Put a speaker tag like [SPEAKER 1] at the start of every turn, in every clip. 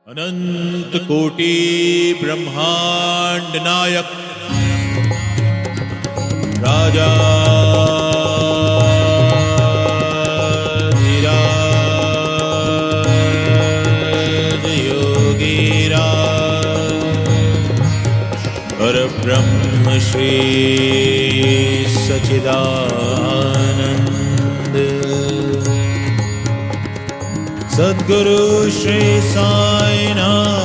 [SPEAKER 1] अनंत कोटि ब्रह्मांड नायक राजा धीराज योगीराज परब्रह्म श्री सच्चिदानंद सद्गुरु श्री साईनाथ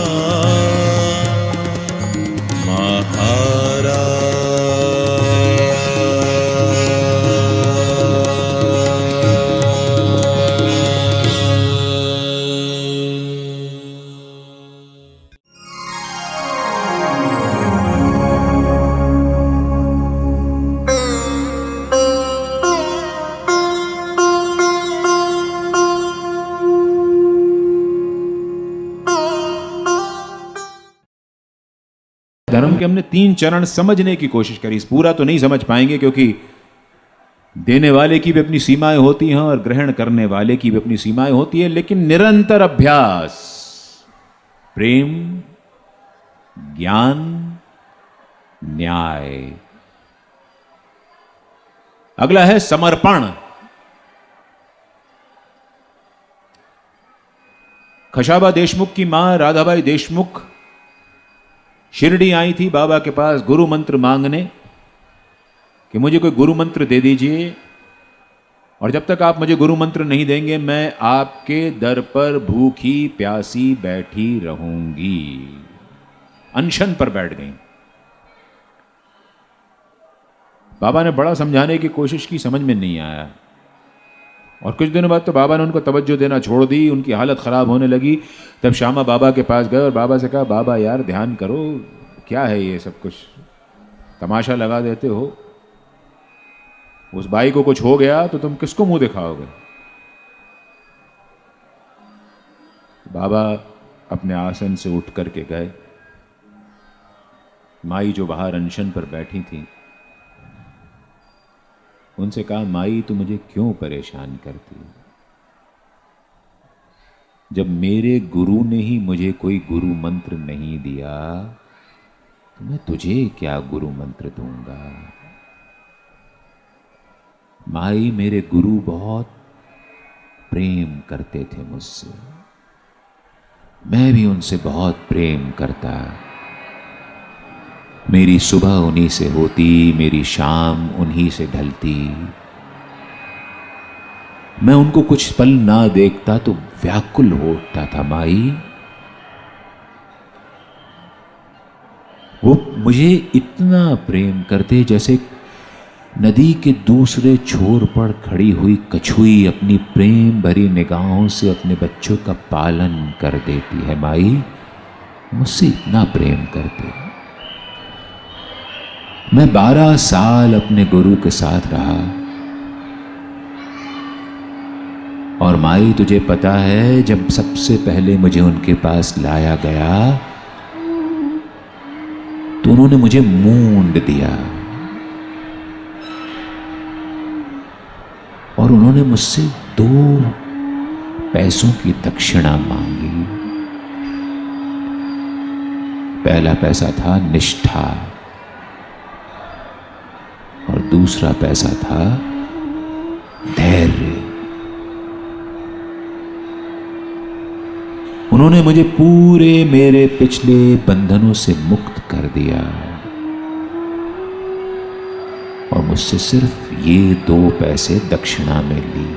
[SPEAKER 1] महाराज।
[SPEAKER 2] धर्म के हमने 3 चरण समझने की कोशिश करी। पूरा तो नहीं समझ पाएंगे क्योंकि देने वाले की भी अपनी सीमाएं होती हैं और ग्रहण करने वाले की भी अपनी सीमाएं होती है, लेकिन निरंतर अभ्यास, प्रेम, ज्ञान, न्याय। अगला है समर्पण। खशाबा देशमुख की मां राधाबाई देशमुख शिरडी आई थी बाबा के पास गुरु मंत्र मांगने कि मुझे कोई गुरु मंत्र दे दीजिए, और जब तक आप मुझे गुरु मंत्र नहीं देंगे मैं आपके दर पर भूखी प्यासी बैठी रहूंगी। अनशन पर बैठ गई। बाबा ने बड़ा समझाने की कोशिश की, समझ में नहीं आया, और कुछ दिनों बाद तो बाबा ने उनको तवज्जो देना छोड़ दी, उनकी हालत ख़राब होने लगी। तब श्यामा बाबा के पास गए और बाबा से कहा, बाबा यार ध्यान करो, क्या है ये सब कुछ, तमाशा लगा देते हो। उस बाई को कुछ हो गया तो तुम किसको मुंह दिखाओगे। बाबा अपने आसन से उठ करके गए। माई जो बाहर अनशन पर बैठी थी उनसे कहा, माई तू मुझे क्यों परेशान करती है? जब मेरे गुरु ने ही मुझे कोई गुरु मंत्र नहीं दिया तो मैं तुझे क्या गुरु मंत्र दूंगा। माई मेरे गुरु बहुत प्रेम करते थे मुझसे, मैं भी उनसे बहुत प्रेम करता। मेरी सुबह उन्हीं से होती, मेरी शाम उन्हीं से ढलती। मैं उनको कुछ पल ना देखता तो व्याकुल हो उठता था। माई वो मुझे इतना प्रेम करते जैसे नदी के दूसरे छोर पर खड़ी हुई कछुई अपनी प्रेम भरी निगाहों से अपने बच्चों का पालन कर देती है। माई मुझसे इतना प्रेम करते। मैं 12 साल अपने गुरु के साथ रहा, और माई तुझे पता है जब सबसे पहले मुझे उनके पास लाया गया तो उन्होंने मुझे मूंड दिया और उन्होंने मुझसे 2 पैसों की दक्षिणा मांगी। पहला पैसा था निष्ठा और दूसरा पैसा था धैर्य। उन्होंने मुझे पूरे मेरे पिछले बंधनों से मुक्त कर दिया और मुझसे सिर्फ ये 2 पैसे दक्षिणा में ली।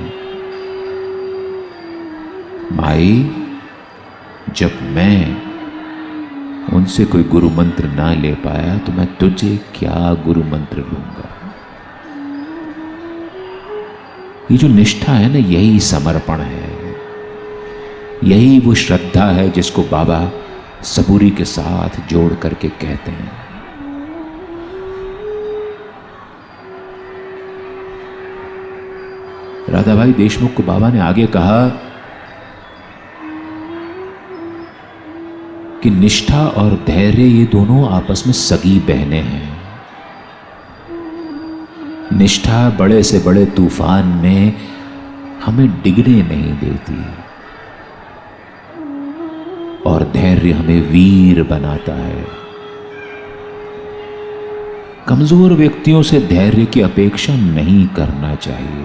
[SPEAKER 2] माई जब मैं उनसे कोई गुरु मंत्र ना ले पाया तो मैं तुझे क्या गुरु मंत्र लूंगा। ये जो निष्ठा है ना, यही समर्पण है, यही वो श्रद्धा है जिसको बाबा सबूरी के साथ जोड़ करके कहते हैं। राधाबाई देशमुख को बाबा ने आगे कहा कि निष्ठा और धैर्य ये दोनों आपस में सगी बहनें हैं। निष्ठा बड़े से बड़े तूफान में हमें डिगने नहीं देती और धैर्य हमें वीर बनाता है। कमजोर व्यक्तियों से धैर्य की अपेक्षा नहीं करना चाहिए।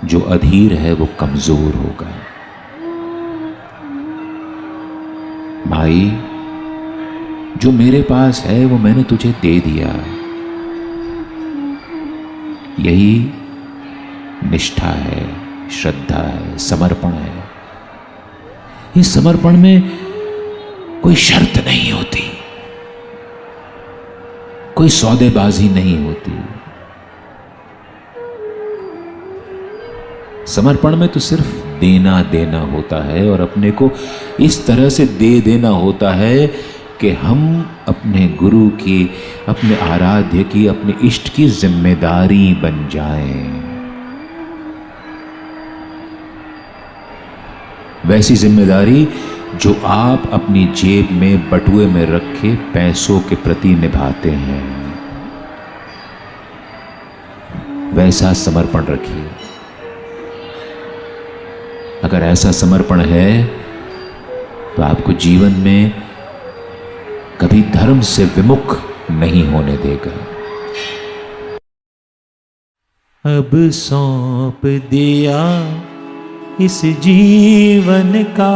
[SPEAKER 2] जो अधीर है वो कमजोर होगा। भाई, जो मेरे पास है वो मैंने तुझे दे दिया। यही निष्ठा है, श्रद्धा है, समर्पण है। इस समर्पण में कोई शर्त नहीं होती, कोई सौदेबाजी नहीं होती। समर्पण में तो सिर्फ देना देना होता है, और अपने को इस तरह से दे देना होता है कि हम अपने गुरु की, अपने आराध्य की, अपने इष्ट की जिम्मेदारी बन जाएं। वैसी जिम्मेदारी जो आप अपनी जेब में बटुए में रखे पैसों के प्रति निभाते हैं, वैसा समर्पण रखिए। अगर ऐसा समर्पण है तो आपको जीवन में कभी धर्म से विमुख नहीं होने देगा।
[SPEAKER 1] अब सौंप दिया इस जीवन का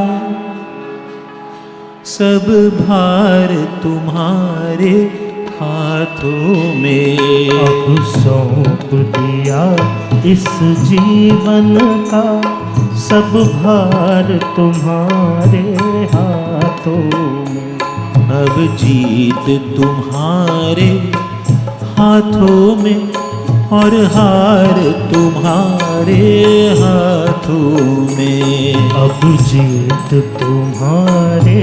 [SPEAKER 1] सब भार तुम्हारे हाथों में।
[SPEAKER 3] अब सौंप दिया इस जीवन का सब भार तुम्हारे हाथों में।
[SPEAKER 1] अब जीत तुम्हारे हाथों में और हार तुम्हारे हाथों में।
[SPEAKER 3] अब जीत तुम्हारे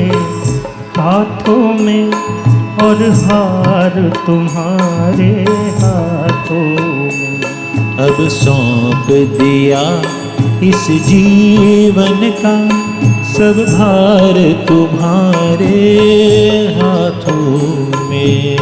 [SPEAKER 3] हाथों में और हार तुम्हारे हाथों में।
[SPEAKER 1] अब सौंप दिया इस जीवन का सब भार तुम्हारे हाथों में।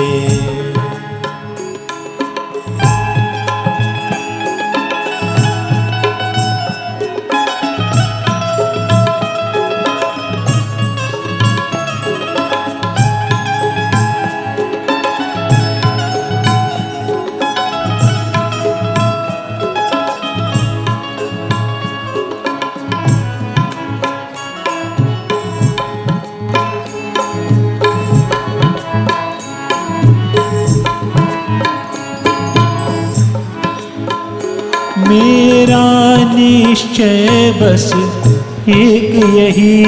[SPEAKER 1] मेरा निश्चय बस एक यही।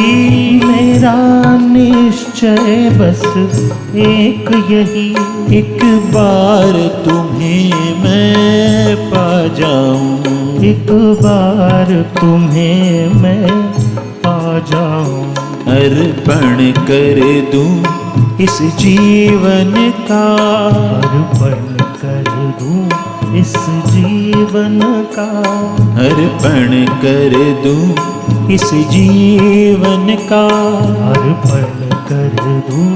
[SPEAKER 3] मेरा निश्चय बस एक यही।
[SPEAKER 1] एक बार तुम्हें मैं पा जाऊं।
[SPEAKER 3] एक बार तुम्हें मैं पा जाऊं।
[SPEAKER 1] अर्पण कर दूं इस जीवन का।
[SPEAKER 3] अर्पण कर दूं इस जीवन का।
[SPEAKER 1] अर्पण कर दूं इस जीवन का।
[SPEAKER 3] अर्पण कर दूं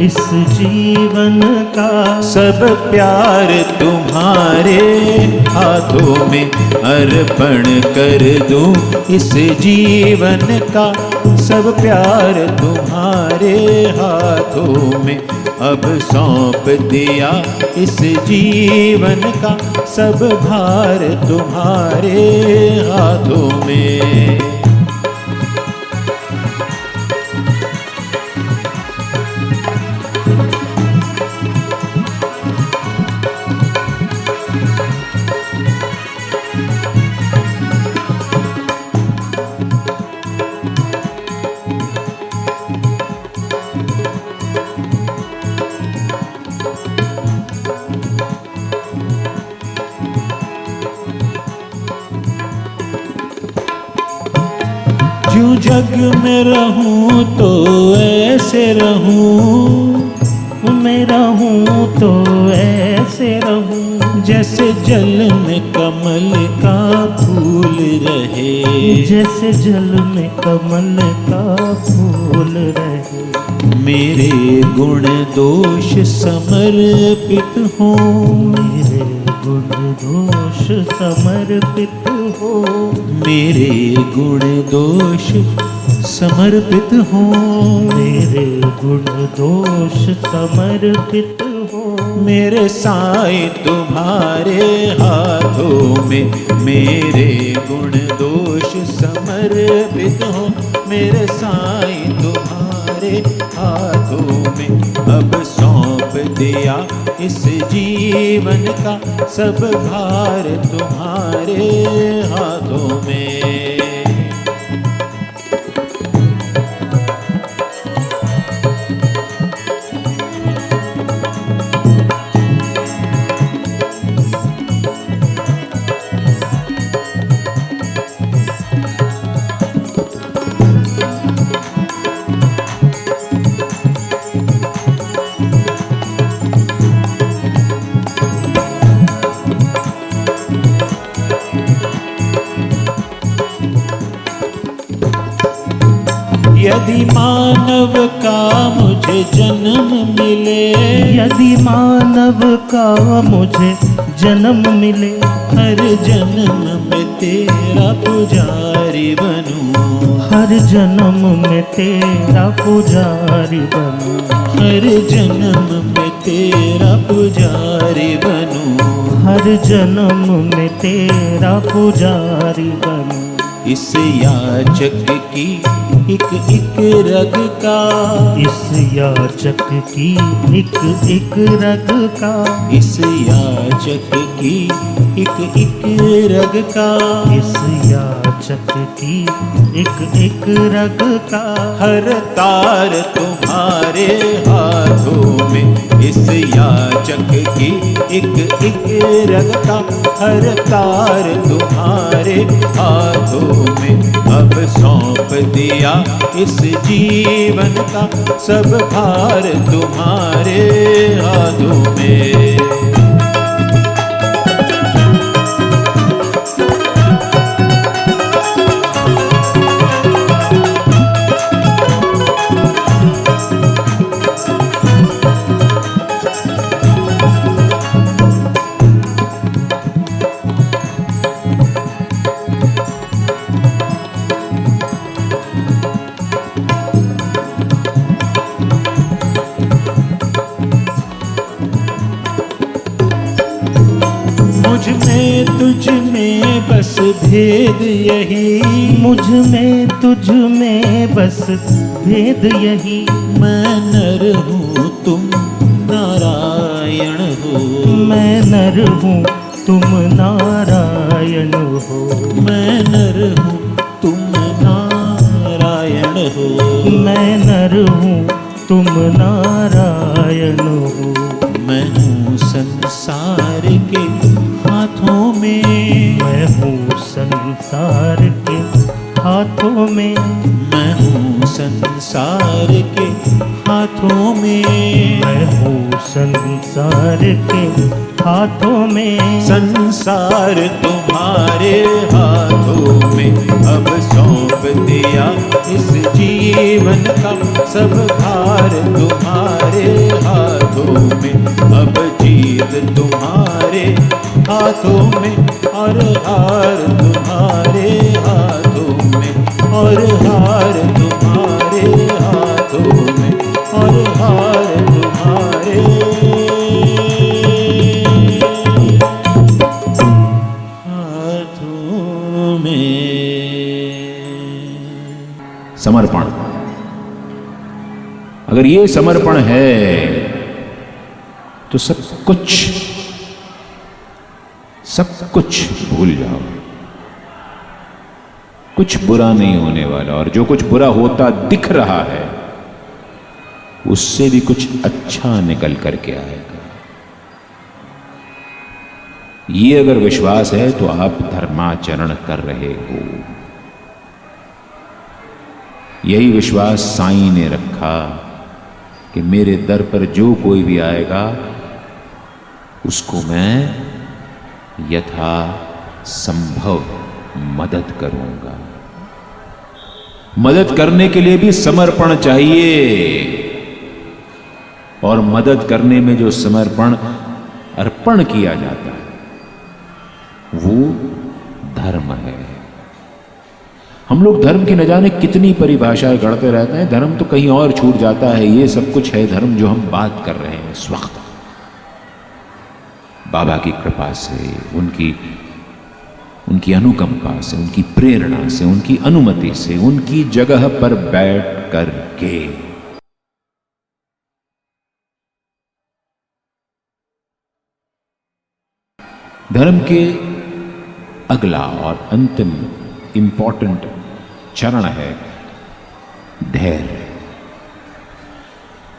[SPEAKER 3] इस जीवन का।
[SPEAKER 1] सब प्यार तुम्हारे हाथों में। अर्पण कर दूं इस जीवन का। सब प्यार तुम्हारे हाथों में। अब सौंप दिया इस जीवन का सब भार तुम्हारे हाथों में। जो जग में रहूं तो ऐसे रहूं।
[SPEAKER 3] मैं रहूं तो ऐसे रहूं।
[SPEAKER 1] जैसे जल में कमल का फूल रहे।
[SPEAKER 3] जैसे जल में कमल का फूल रहे।
[SPEAKER 1] मेरे गुण दोष समर्पित हों।
[SPEAKER 3] मेरे गुण दोष समर्पित हो,
[SPEAKER 1] मेरे गुण दोष समर्पित हो,
[SPEAKER 3] मेरे गुण दोष समर्पित हो,
[SPEAKER 1] मेरे साईं तुम्हारे हाथों में, मेरे गुण दोष समर्पित हो, मेरे साईं तुम्हारे हाथों में, अब सौंप दिया इस जीवन का सब भार तुम्हारे हाथों में। यदि मानव का मुझे जन्म मिले,
[SPEAKER 3] यदि मानव का मुझे जन्म मिले,
[SPEAKER 1] हर जन्म में तेरा पुजारी बनूं,
[SPEAKER 3] हर जन्म में तेरा पुजारी बनूं,
[SPEAKER 1] हर जन्म में तेरा पुजारी बनूं,
[SPEAKER 3] हर जन्म में तेरा पुजारी बनूं।
[SPEAKER 1] इस याचक की एक एक रग का,
[SPEAKER 3] इस याचक की एक एक रग का,
[SPEAKER 1] इस याचक की एक एक रग का,
[SPEAKER 3] इस याचक की एक एक रग का,
[SPEAKER 1] हर तार तुम्हारे हाथों में, इस याचक की एक एक रग का, हर तार तुम्हारे हाथों में, अब सौंप दिया इस जीवन का सब भार तुम्हारे हाथों में। मुझ में तुझ में बस भेद यही,
[SPEAKER 3] मुझ में तुझ में बस भेद यही,
[SPEAKER 1] मैं नर हूँ तुम नारायण हो,
[SPEAKER 3] मैं नर हूँ तुम नारायण हो,
[SPEAKER 1] मैं नर हूँ तुम नारायण हो,
[SPEAKER 3] मैं नर हूँ तुम नारायण हो,
[SPEAKER 1] मैं हूँ संसार के हाथों में,
[SPEAKER 3] मैं हूँ संसार के हाथों में,
[SPEAKER 1] मैं हूँ संसार के हाथों में,
[SPEAKER 3] मैं हूँ संसार के हाथों में,
[SPEAKER 1] संसार तुम्हारे हाथों में, अब सौंप दिया इस जीवन का सब भार तुम्हारे हाथों में, अब जीत तुम्हारे हाथों में, और हार तुम्हारे हाथों में, और हार तुम्हारे हाथों में, और हार तुम्हारे हाथों में।
[SPEAKER 2] समर्पण, अगर ये समर्पण है तो सब कुछ भूल जाओ, कुछ बुरा नहीं होने वाला, और जो कुछ बुरा होता दिख रहा है उससे भी कुछ अच्छा निकल करके आएगा। ये अगर विश्वास है तो आप धर्माचरण कर रहे हो। यही विश्वास साईं ने रखा कि मेरे दर पर जो कोई भी आएगा उसको मैं यथा संभव मदद करूंगा। मदद करने के लिए भी समर्पण चाहिए, और मदद करने में जो समर्पण अर्पण किया जाता है वो धर्म है। हम लोग धर्म की न जाने कितनी परिभाषाएं गढ़ते रहते हैं, धर्म तो कहीं और छूट जाता है। ये सब कुछ है धर्म जो हम बात कर रहे हैं इस वक्त। बाबा की कृपा से, उनकी अनुकंपा से, उनकी प्रेरणा से, उनकी अनुमति से, उनकी जगह पर बैठ करके धर्म के अगला और अंतिम इंपॉर्टेंट चरण है धैर्य।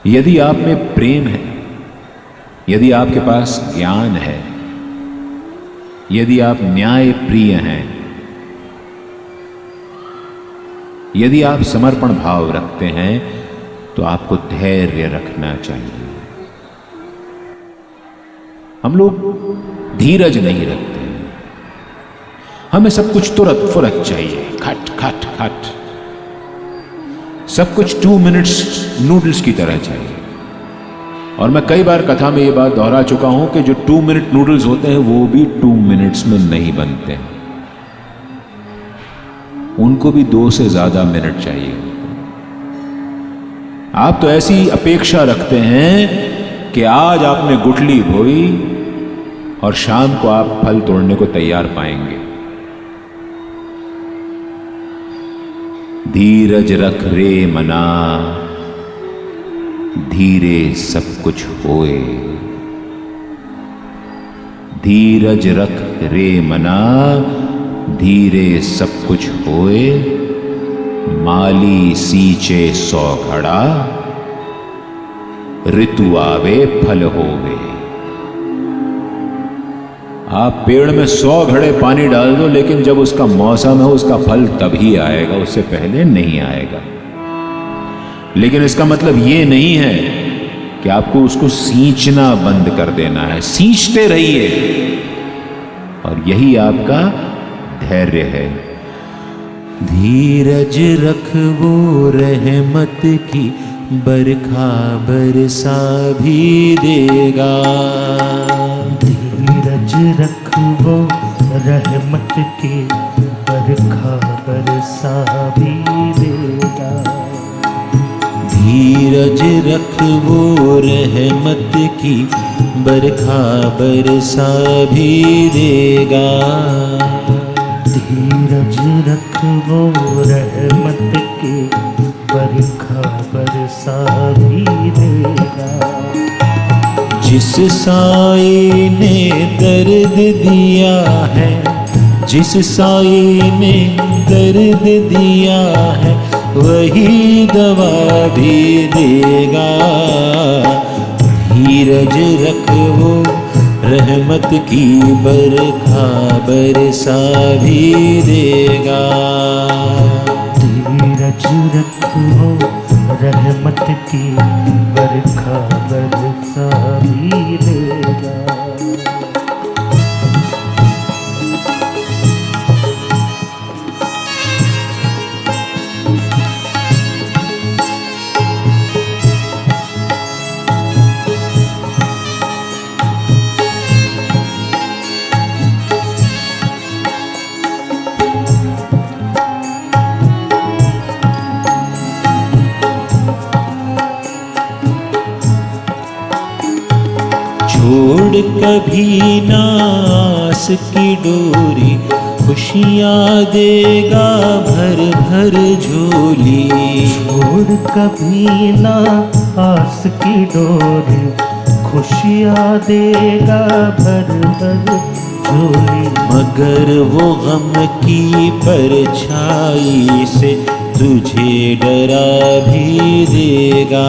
[SPEAKER 2] यदि आप में प्रेम है, यदि आपके पास ज्ञान है, यदि आप न्याय प्रिय हैं, यदि आप समर्पण भाव रखते हैं, तो आपको धैर्य रखना चाहिए। हम लोग धीरज नहीं रखते, हमें सब कुछ तुरंत फुरत चाहिए, खट खट खट, सब कुछ 2 मिनट्स नूडल्स की तरह चाहिए। और मैं कई बार कथा में ये बात दोहरा चुका हूं कि जो 2 मिनट नूडल्स होते हैं वो भी 2 मिनट्स में नहीं बनते हैं, उनको भी 2 से ज्यादा मिनट चाहिए। आप तो ऐसी अपेक्षा रखते हैं कि आज आपने गुठली बोई और शाम को आप फल तोड़ने को तैयार पाएंगे। धीरज रख रे मना, धीरे सब कुछ होए। धीरज रख रे मना, धीरे सब कुछ होए। माली सींचे 100 घड़ा, ऋतु आवे फल होवे। आप पेड़ में 100 घड़े पानी डाल दो, लेकिन जब उसका मौसम है उसका फल तभी आएगा, उससे पहले नहीं आएगा। लेकिन इसका मतलब ये नहीं है कि आपको उसको सींचना बंद कर देना है, सींचते रहिए। और यही आपका धैर्य है।
[SPEAKER 1] धीरज रखवो रहमत की, बरखा बरसा भी देगा।
[SPEAKER 3] धीरज रखवो रहमत की, बरखा बरसा भी देगा।
[SPEAKER 1] धीरज रखवो रहमत की, बरखा बरसा भी देगा।
[SPEAKER 3] धीरज रखवो रहमत की, बरखा बरसा भी देगा।
[SPEAKER 1] जिस साए ने दर्द दिया है, जिस साए ने दर्द दिया है, वही दवा भी देगा। धीरज रखवो रहमत की, बरखा बरसा भी देगा।
[SPEAKER 3] धीरज रखो रहमत की, बरखा बरसा भी देगा।
[SPEAKER 1] छोड़ कभी नास की डोरी, खुशियाँ देगा भर भर झोली।
[SPEAKER 3] छोड़ कभी ना आस की डोरी, खुशियाँ देगा भर भर झोली।
[SPEAKER 1] मगर वो गम की परछाई से तुझे डरा भी देगा।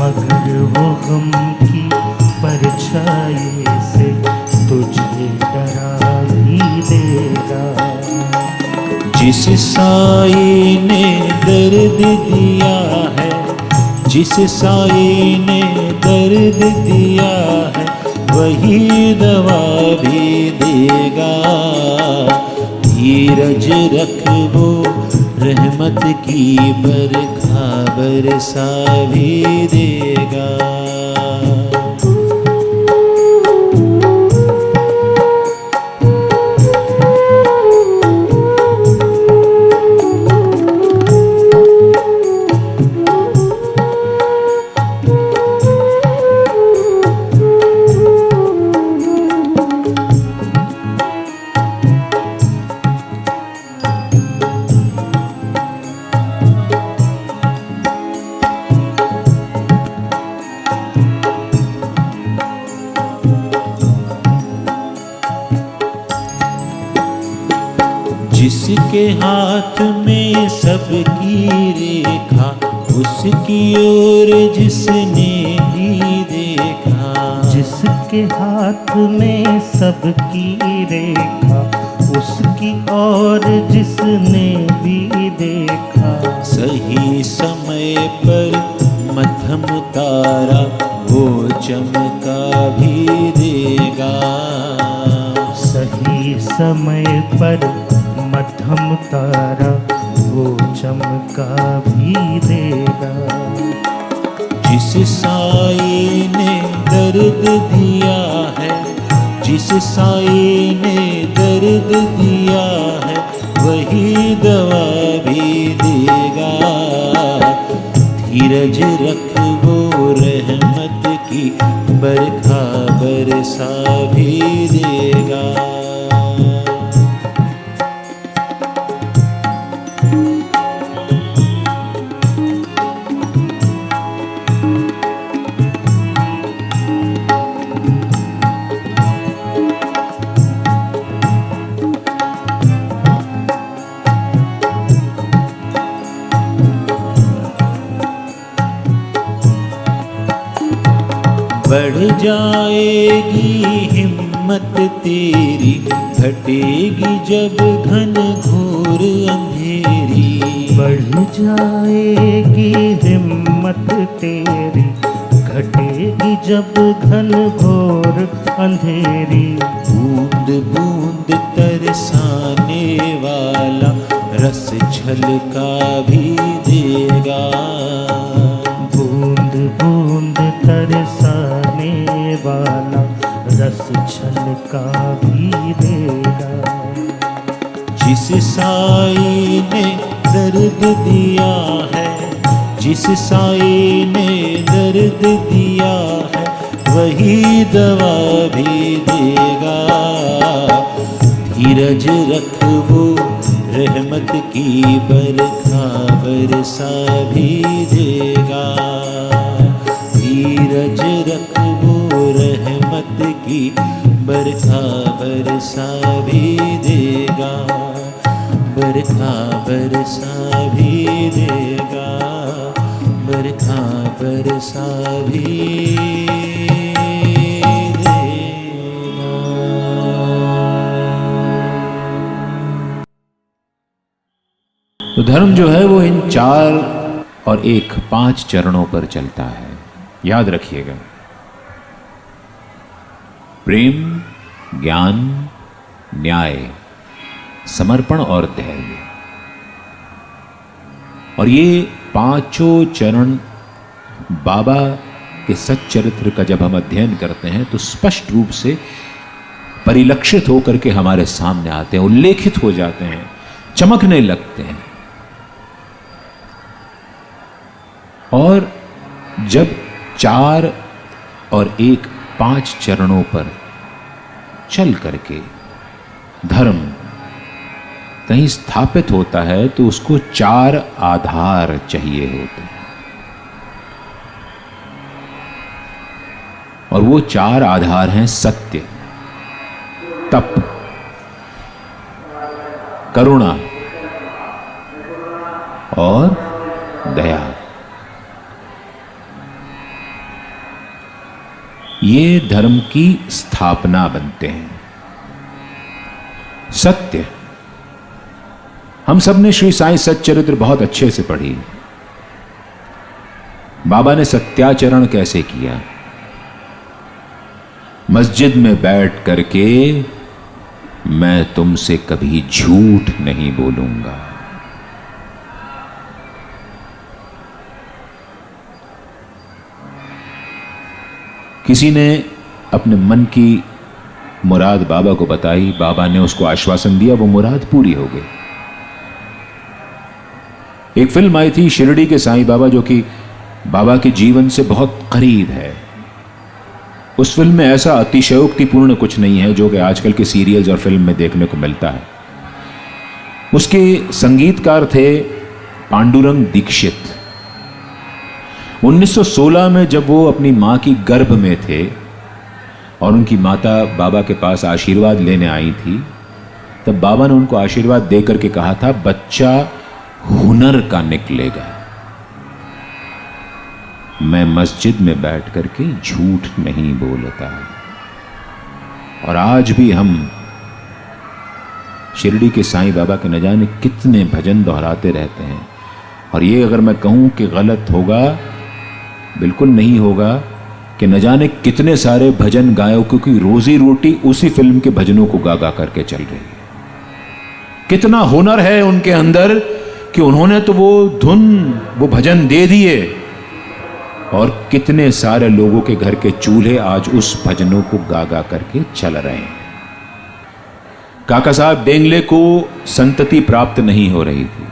[SPEAKER 3] मगर वो गम की परछाई से तुझे डरा भी देगा।
[SPEAKER 1] जिस साए ने दर्द दिया है, जिस साए ने दर्द दिया है, वही दवा भी देगा। धीरज रखवो रहमत की, बरखा बरसा भी देगा। जिसके हाथ में सबकी रेखा, उसकी ओर जिसने भी देखा।
[SPEAKER 3] जिसके हाथ में सबकी रेखा, उसकी ओर जिसने भी देखा।
[SPEAKER 1] सही समय पर मध्यम तारा वो चमका भी देगा।
[SPEAKER 3] सही समय पर मध्यम तारा वो चमका भी देगा।
[SPEAKER 1] जिस साए ने दर्द दिया है, जिस साए ने दर्द दिया है, वही दवा भी देगा। धीरज रख वो रहमत की बरखा बरसा भी देगा। बढ़ जाएगी हिम्मत तेरी, घटेगी जब घन घोर अंधेरी।
[SPEAKER 3] बढ़ जाएगी हिम्मत तेरी, घटेगी जब घन घोर अंधेरी।
[SPEAKER 1] बूंद बूंद तरसाने वाला रस छलका भी देगा।
[SPEAKER 3] बूंद बूंद तरसाने वाला रस छलका भी देगा।
[SPEAKER 1] जिस साए ने दर्द दिया है, जिस साए ने दर्द दिया है, वही दवा भी देगा। धीरज रख वो रहमत की बरखा बरसा भी देगा। धीरज रख वो रहमत की बरखा बरसा भी देगा। बरखा बरसा भी देगा। बरखा बरसा भी
[SPEAKER 2] तो धर्म जो है वो इन 4 और 1 5 चरणों पर चलता है। याद रखिएगा, प्रेम, ज्ञान, न्याय, समर्पण और धैर्य। और ये 5 चरण बाबा के सच्चरित्र का जब हम अध्ययन करते हैं तो स्पष्ट रूप से परिलक्षित होकर के हमारे सामने आते हैं, उल्लेखित हो जाते हैं, चमकने लगते हैं। और जब 4 और 1 5 चरणों पर चल करके धर्म कहीं स्थापित होता है तो उसको 4 आधार चाहिए होते हैं। और वो 4 आधार हैं सत्य, तप, करुणा और दया। ये धर्म की स्थापना बनते हैं। सत्य, हम सब ने श्री साईं सच्चरित्र बहुत अच्छे से पढ़ी। बाबा ने सत्याचरण कैसे किया। मस्जिद में बैठ करके मैं तुमसे कभी झूठ नहीं बोलूंगा। किसी ने अपने मन की मुराद बाबा को बताई, बाबा ने उसको आश्वासन दिया, वो मुराद पूरी हो गई। एक फिल्म आई थी शिरडी के साईं बाबा, जो कि बाबा के जीवन से बहुत करीब है। उस फिल्म में ऐसा अतिशयोक्तिपूर्ण कुछ नहीं है जो कि आजकल के सीरियल्स और फिल्म में देखने को मिलता है। उसके संगीतकार थे पांडुरंग दीक्षित। 1916 में जब वो अपनी मां की गर्भ में थे और उनकी माता बाबा के पास आशीर्वाद लेने आई थी, तब बाबा ने उनको आशीर्वाद देकर के कहा था, बच्चा हुनर का निकलेगा। मैं मस्जिद में बैठ करके झूठ नहीं बोलता। और आज भी हम शिरडी के साईं बाबा के न जाने कितने भजन दोहराते रहते हैं। और ये अगर मैं कहूं कि गलत होगा, बिल्कुल नहीं होगा, कि न जाने कितने सारे भजन गायकों की रोजी रोटी उसी फिल्म के भजनों को गा गा करके चल रही है। कितना हुनर है उनके अंदर कि उन्होंने तो वो धुन, वो भजन दे दिए, और कितने सारे लोगों के घर के चूल्हे आज उस भजनों को गा गा करके चल रहे हैं। काका साहब डेंगले को संतति प्राप्त नहीं हो रही थी।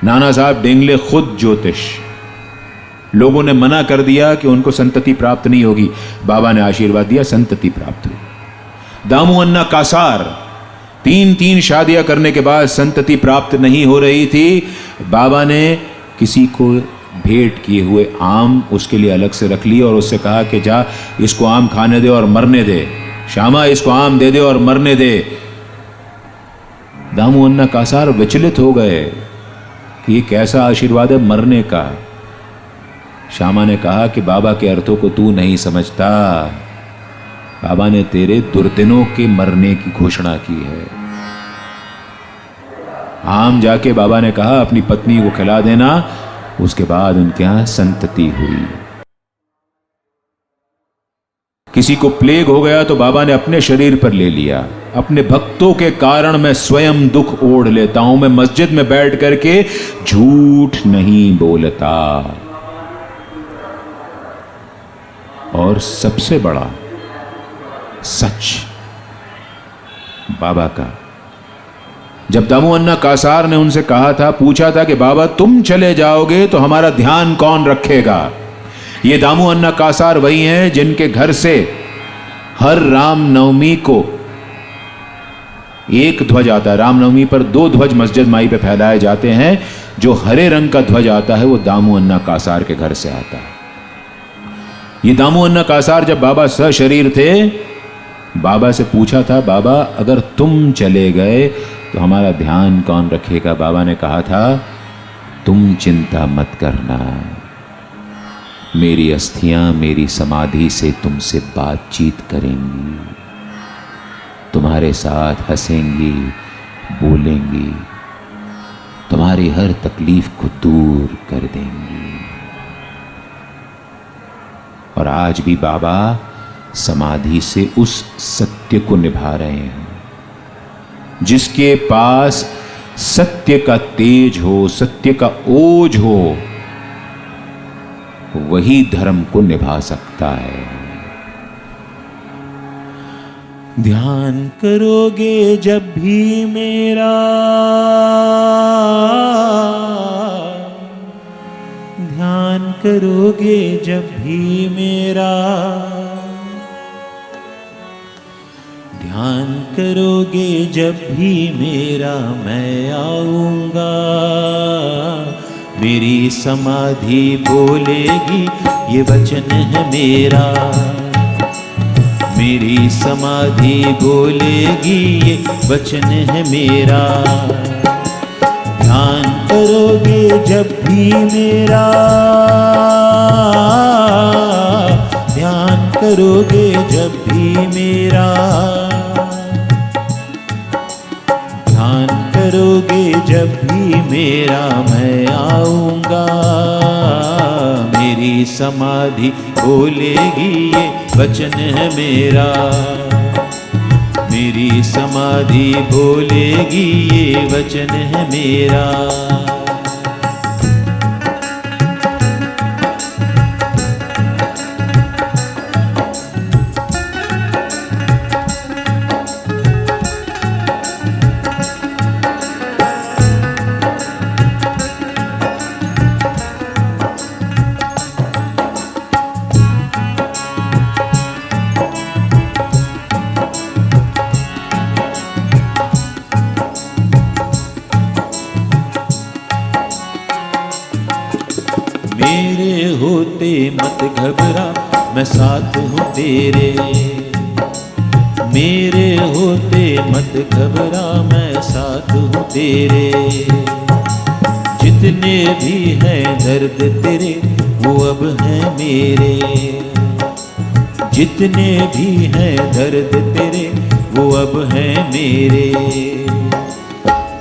[SPEAKER 2] नाना साहब डेंगले खुद ज्योतिष, लोगों ने मना कर दिया कि उनको संतति प्राप्त नहीं होगी। बाबा ने आशीर्वाद दिया, संतति प्राप्त हुई। दामू अन्ना कासार 3 शादियां करने के बाद संतति प्राप्त नहीं हो रही थी। बाबा ने किसी को भेंट किए हुए आम उसके लिए अलग से रख लिए और उससे कहा कि जा इसको आम खाने दे और मरने दे, श्यामा इसको आम दे दे और मरने दे। दामू अन्ना कासार विचलित हो गए कि ये कैसा आशीर्वाद है मरने का। श्यामा ने कहा कि बाबा के अर्थों को तू नहीं समझता, बाबा ने तेरे दुर्दिनों के मरने की घोषणा की है। आम जाके बाबा ने कहा अपनी पत्नी को खिला देना। उसके बाद उनके यहां संतति हुई। किसी को प्लेग हो गया तो बाबा ने अपने शरीर पर ले लिया। अपने भक्तों के कारण मैं स्वयं दुख ओढ़ लेता हूं, मैं मस्जिद में बैठ करके झूठ नहीं बोलता। और सबसे बड़ा सच बाबा का, जब दामू अन्ना कासार ने उनसे कहा था, पूछा था कि बाबा तुम चले जाओगे तो हमारा ध्यान कौन रखेगा। ये दामू अन्ना कासार वही हैं जिनके घर से हर रामनवमी को एक ध्वज आता है। रामनवमी पर 2 ध्वज मस्जिद माई पे फैलाए जाते हैं। जो हरे रंग का ध्वज आता है वो दामू अन्ना कासार के घर से आता है। ये दामू अन्ना कासार जब बाबा सशरीर थे, बाबा से पूछा था, बाबा अगर तुम चले गए तो हमारा ध्यान कौन रखेगा। बाबा ने कहा था, तुम चिंता मत करना, मेरी अस्थियां मेरी समाधि से तुमसे बातचीत करेंगी, तुम्हारे साथ हंसेंगी, बोलेंगी, तुम्हारी हर तकलीफ को दूर कर देंगी। और आज भी बाबा समाधि से उस सत्य को निभा रहे हैं। जिसके पास सत्य का तेज हो, सत्य का ओज हो, वही धर्म को निभा सकता है।
[SPEAKER 1] ध्यान करोगे जब भी मेरा, ध्यान करोगे जब भी मेरा, ध्यान करोगे जब भी मेरा, मैं आऊंगा। मेरी समाधि बोलेगी ये वचन है मेरा, मेरी समाधि बोलेगी ये वचन है मेरा। ध्यान करोगे जब भी मेरा, ध्यान करोगे जब भी मेरा, ध्यान करोगे जब भी मेरा, मैं आऊंगा। मेरी समाधि बोलेगी ये वचन है मेरा, मेरी समाधि बोलेगी ये वचन है मेरा। मेरे होते मत घबरा, मैं साथ हूँ तेरे। मेरे होते मत घबरा, मैं साथ हूँ तेरे। जितने भी हैं दर्द तेरे वो अब हैं मेरे। जितने भी हैं दर्द तेरे वो अब हैं मेरे।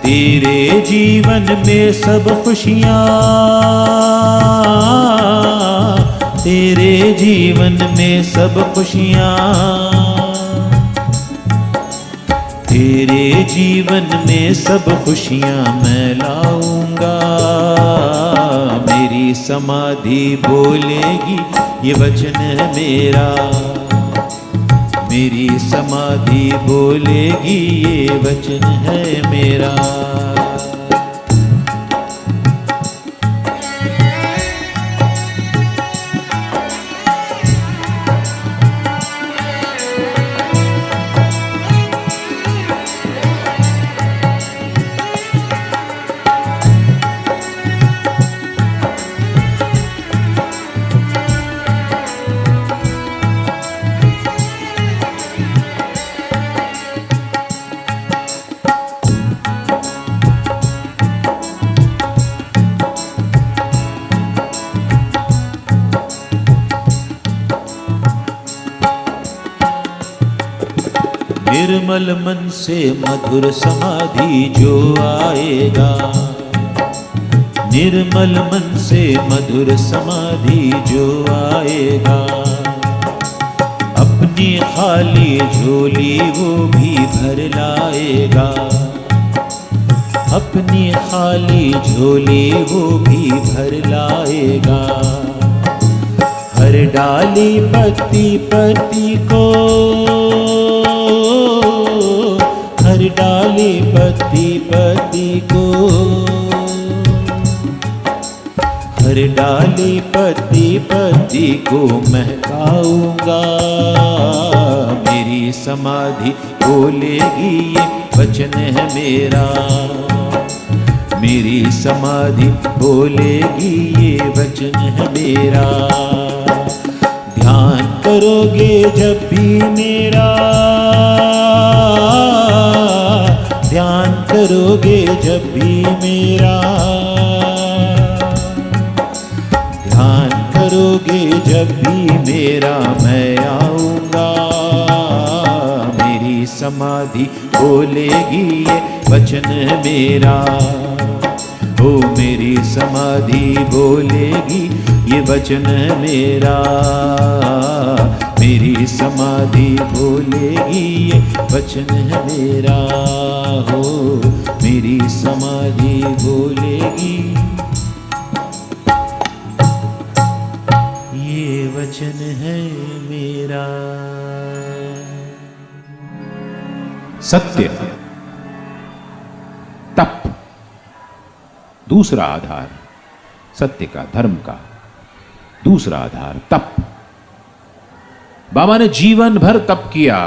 [SPEAKER 1] तेरे जीवन में सब खुशियाँ, तेरे जीवन में सब खुशियाँ, तेरे जीवन में सब खुशियाँ मैं लाऊंगा। मेरी समाधि बोलेगी ये वचन है मेरा। मेरी समाधि बोलेगी ये वचन है मेरा। निर्मल मन से मधुर समाधि जो आएगा, निर्मल मन से मधुर समाधि जो आएगा, अपनी खाली झोली वो भी भर लाएगा। अपनी खाली झोली वो भी भर लाएगा। हर डाली पत्ती पत्ती को, हर डाली पत्ती पत्ती को, हर डाली पत्ती पत्ती को महकाऊंगा। मेरी समाधि बोलेगी ये वचन है मेरा। मेरी समाधि बोलेगी ये वचन है मेरा। ध्यान करोगे जब भी मेरा, ध्यान करोगे जब भी मेरा, ध्यान करोगे जब भी मेरा, मैं आऊंगा। मेरी समाधि बोलेगी ये वचन है मेरा। ओ मेरी समाधि बोलेगी ये वचन है मेरा। मेरी समाधि बोलेगी ये वचन है मेरा। हो मेरी समाधि बोलेगी ये वचन है मेरा।
[SPEAKER 2] सत्य, तप, दूसरा आधार सत्य का, धर्म का। दूसरा आधार तप। बाबा ने जीवन भर तप किया।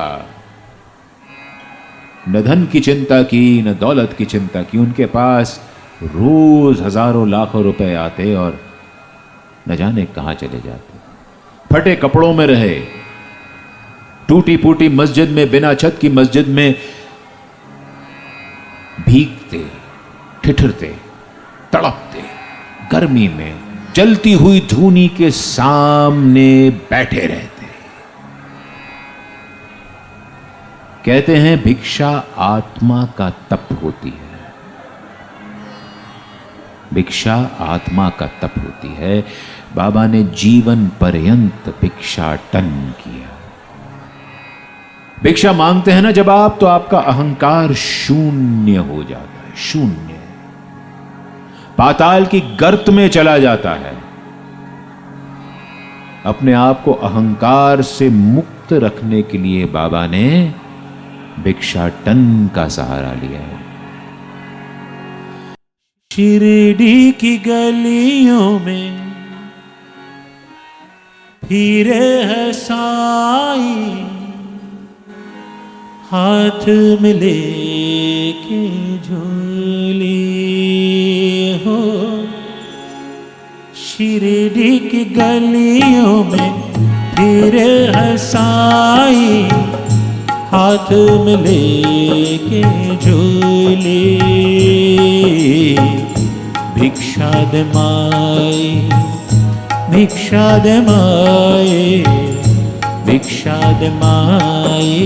[SPEAKER 2] न धन की चिंता की, न दौलत की चिंता की। उनके पास रोज हजारों लाखों रुपए आते और न जाने कहां चले जाते। फटे कपड़ों में रहे, टूटी फूटी मस्जिद में, बिना छत की मस्जिद में भीगते, ठिठुरते, तड़पते, गर्मी में जलती हुई धूनी के सामने बैठे रहते। कहते हैं भिक्षा आत्मा का तप होती है। भिक्षा आत्मा का तप होती है। बाबा ने जीवन पर्यंत भिक्षाटन किया। भिक्षा मांगते हैं ना जब आप, तो आपका अहंकार शून्य हो जाता है। शून्य, पाताल की गर्त में चला जाता है। अपने आप को अहंकार से मुक्त रखने के लिए बाबा ने भिक्षाटन का सहारा लिया है।
[SPEAKER 1] शिरडी की गलियों में फिरे है साई, हाथ में लेके झोली हो। शिरडी की गलियों में फिरे है साई, हाथ में लेके झोले, भिक्षा दे माए, भिक्षा दे माए, भिक्षा दे माए,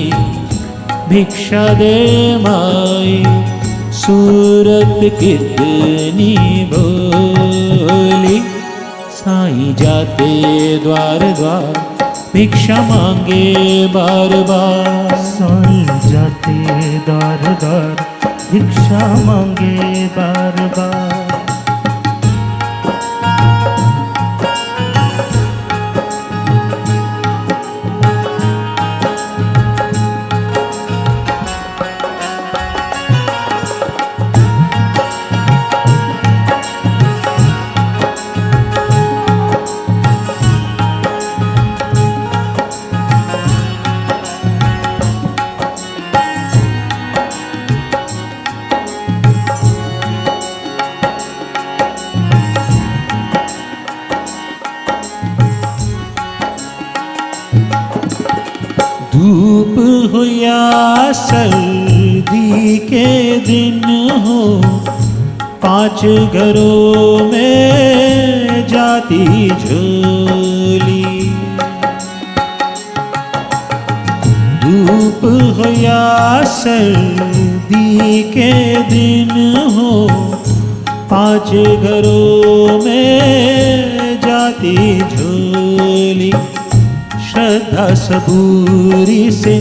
[SPEAKER 1] भिक्षा दे माए। सूरत कितनी भोली, साईं जाते द्वार द्वार, भिक्षा मांगे बार बार।
[SPEAKER 3] साईं जाते द्वार द्वार, भिक्षा मांगे बार बार।
[SPEAKER 1] धूप हो या सर्दी के दिन हो, 5 घरों में जाती झोली। धूप हो या सर्दी के दिन हो, 5 घरों में जाती झोली। श्रद्धा सबूरी से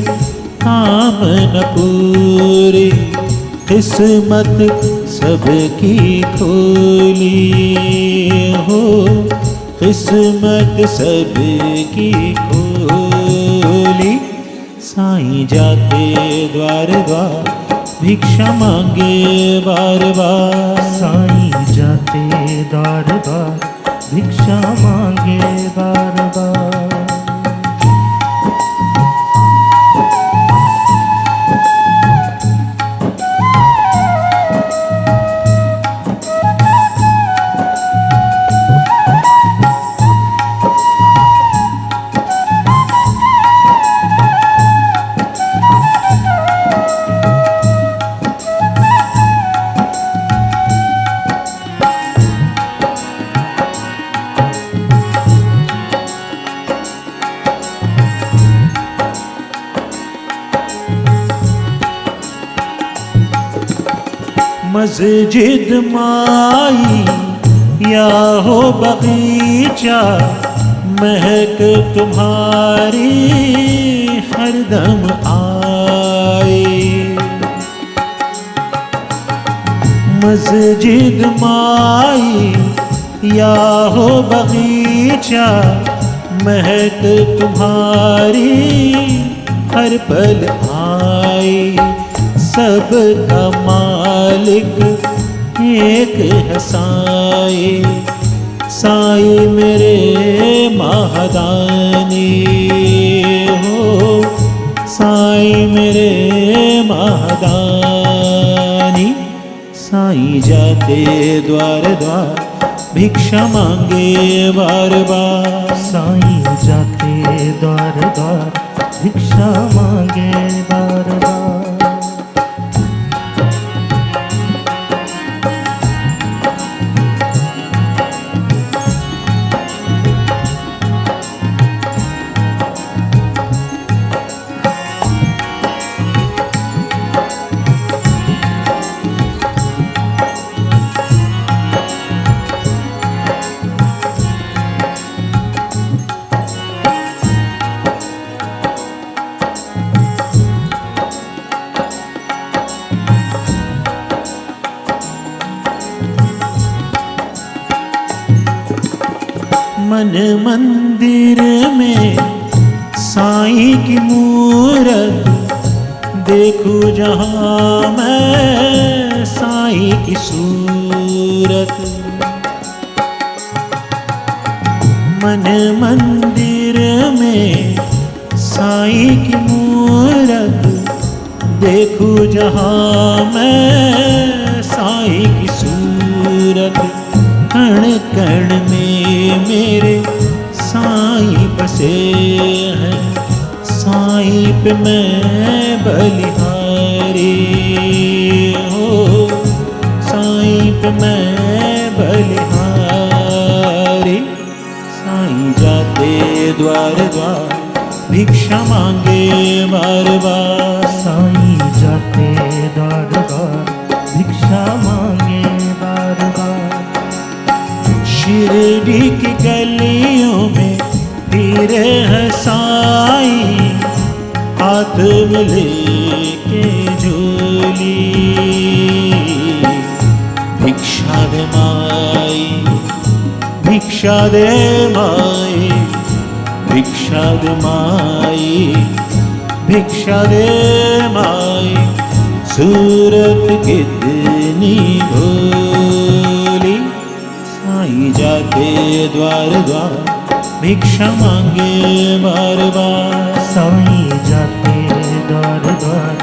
[SPEAKER 1] आमन पूरी, किस्मत सबकी खोली हो, किस्मत सबकी खोली। साईं जाते द्वार द्वार, भिक्षा मांगे बार बार।
[SPEAKER 3] साईं जाते द्वार द्वार, भिक्षा मांगे बार बार।
[SPEAKER 1] मस्जिद माई या हो बगीचा, महक तुम्हारी हरदम आए। मस्जिद माई या हो बगीचा, महक तुम्हारी हर पल आए। सबका मालिक एक है साईं, साईं मेरे महादानी हो, साईं मेरे महादानी। साईं जाते द्वार द्वार, भिक्षा मांगे बार बार।
[SPEAKER 3] साईं जाते द्वार द्वार, भिक्षा मांगे बार बार।
[SPEAKER 1] मन मंदिर में साईं की मूरत, देखूं जहां मैं साईं की सूरत। मन मंदिर में साईं की मूरत, देखूं जहां मैं साईं की सूरत। कण कण में मेरे साईं बसे हैं, साईं पे मैं बलिहारी हो, साईं पे मैं बलिहारी। साईं जाते द्वार द्वार भिक्षा मांगे बार बार।
[SPEAKER 3] साईं जाते द्वार द्वार भिक्षा मांगे बार बार।
[SPEAKER 1] शिरडी की गलियों में फिरे हैं साईं, हाथ में लेके झोली। भिक्षा दे माई, भिक्षा दे माई, भिक्षा दे माई, भिक्षा दे माई। सूरत कितनी भोली। साईं जाते द्वार द्वार भिक्षा मांगे बार बार।
[SPEAKER 3] साईं जाते द्वार द्वार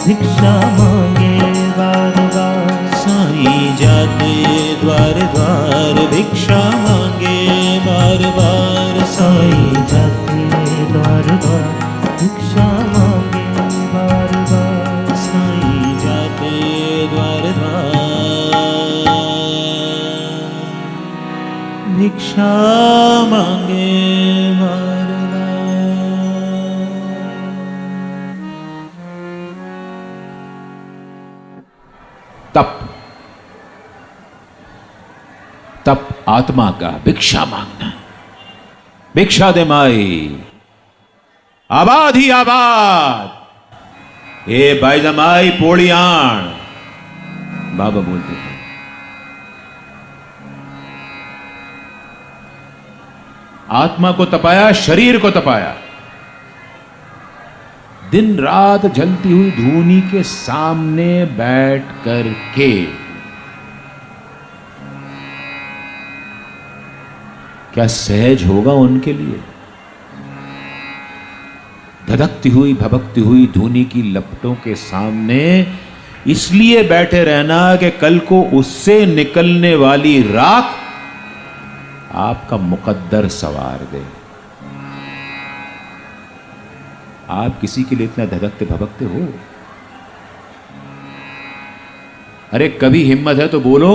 [SPEAKER 3] भिक्षा मांगे बार बार।
[SPEAKER 1] साईं जाते द्वार द्वार भिक्षा मांगे बार बार।
[SPEAKER 3] साईं जाते द्वार द्वार भिक्षा मांगे बार बार।
[SPEAKER 1] साईं जाते द्वार द्वार भिक्षा मांगे बार बार।
[SPEAKER 2] तप, तप आत्मा का भिक्षा मांगना। भिक्षा दे माई, आबाद ही आबाद। ए बाईजमाई पोड़ियाण, बाबा बोलते थे। आत्मा को तपाया, शरीर को तपाया। दिन रात जलती हुई धूनी के सामने बैठ कर के क्या सहज होगा उनके लिए? धधकती हुई भभकती हुई धूनी की लपटों के सामने इसलिए बैठे रहना कि कल को उससे निकलने वाली राख आपका मुकद्दर सवार दे। आप किसी के लिए इतना धधकते भभकते हो? अरे कभी हिम्मत है तो बोलो,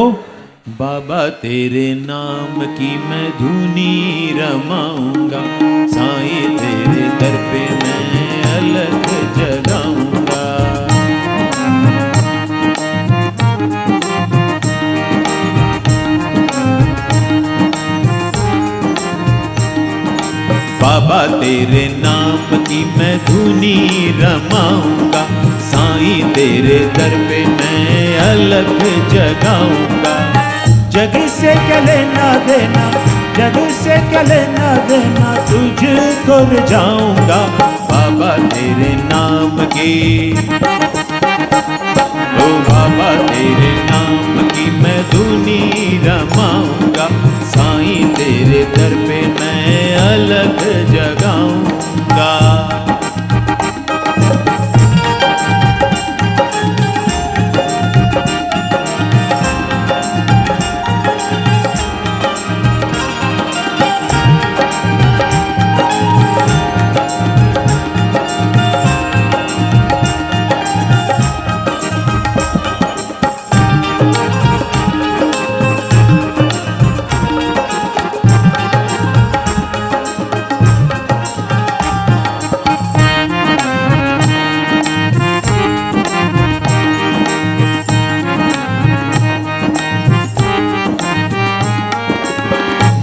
[SPEAKER 1] बाबा तेरे नाम की मैं धुनी रमाऊंगा। साईं तेरे दर पे मैं अलग जगाऊंगा। बाबा तेरे नाम की मैं धुनी रमाऊंगा। साईं तेरे दर पे मैं अलग जगाऊंगा। जग से क्या लेना देना, जग से क्या लेना देना, तुझको जाऊंगा। बाबा तेरे नाम की, ओ बाबा तेरे नाम की मैं धुनी रमाऊंगा। साईं तेरे दर पे मैं अलग जगाऊंगा।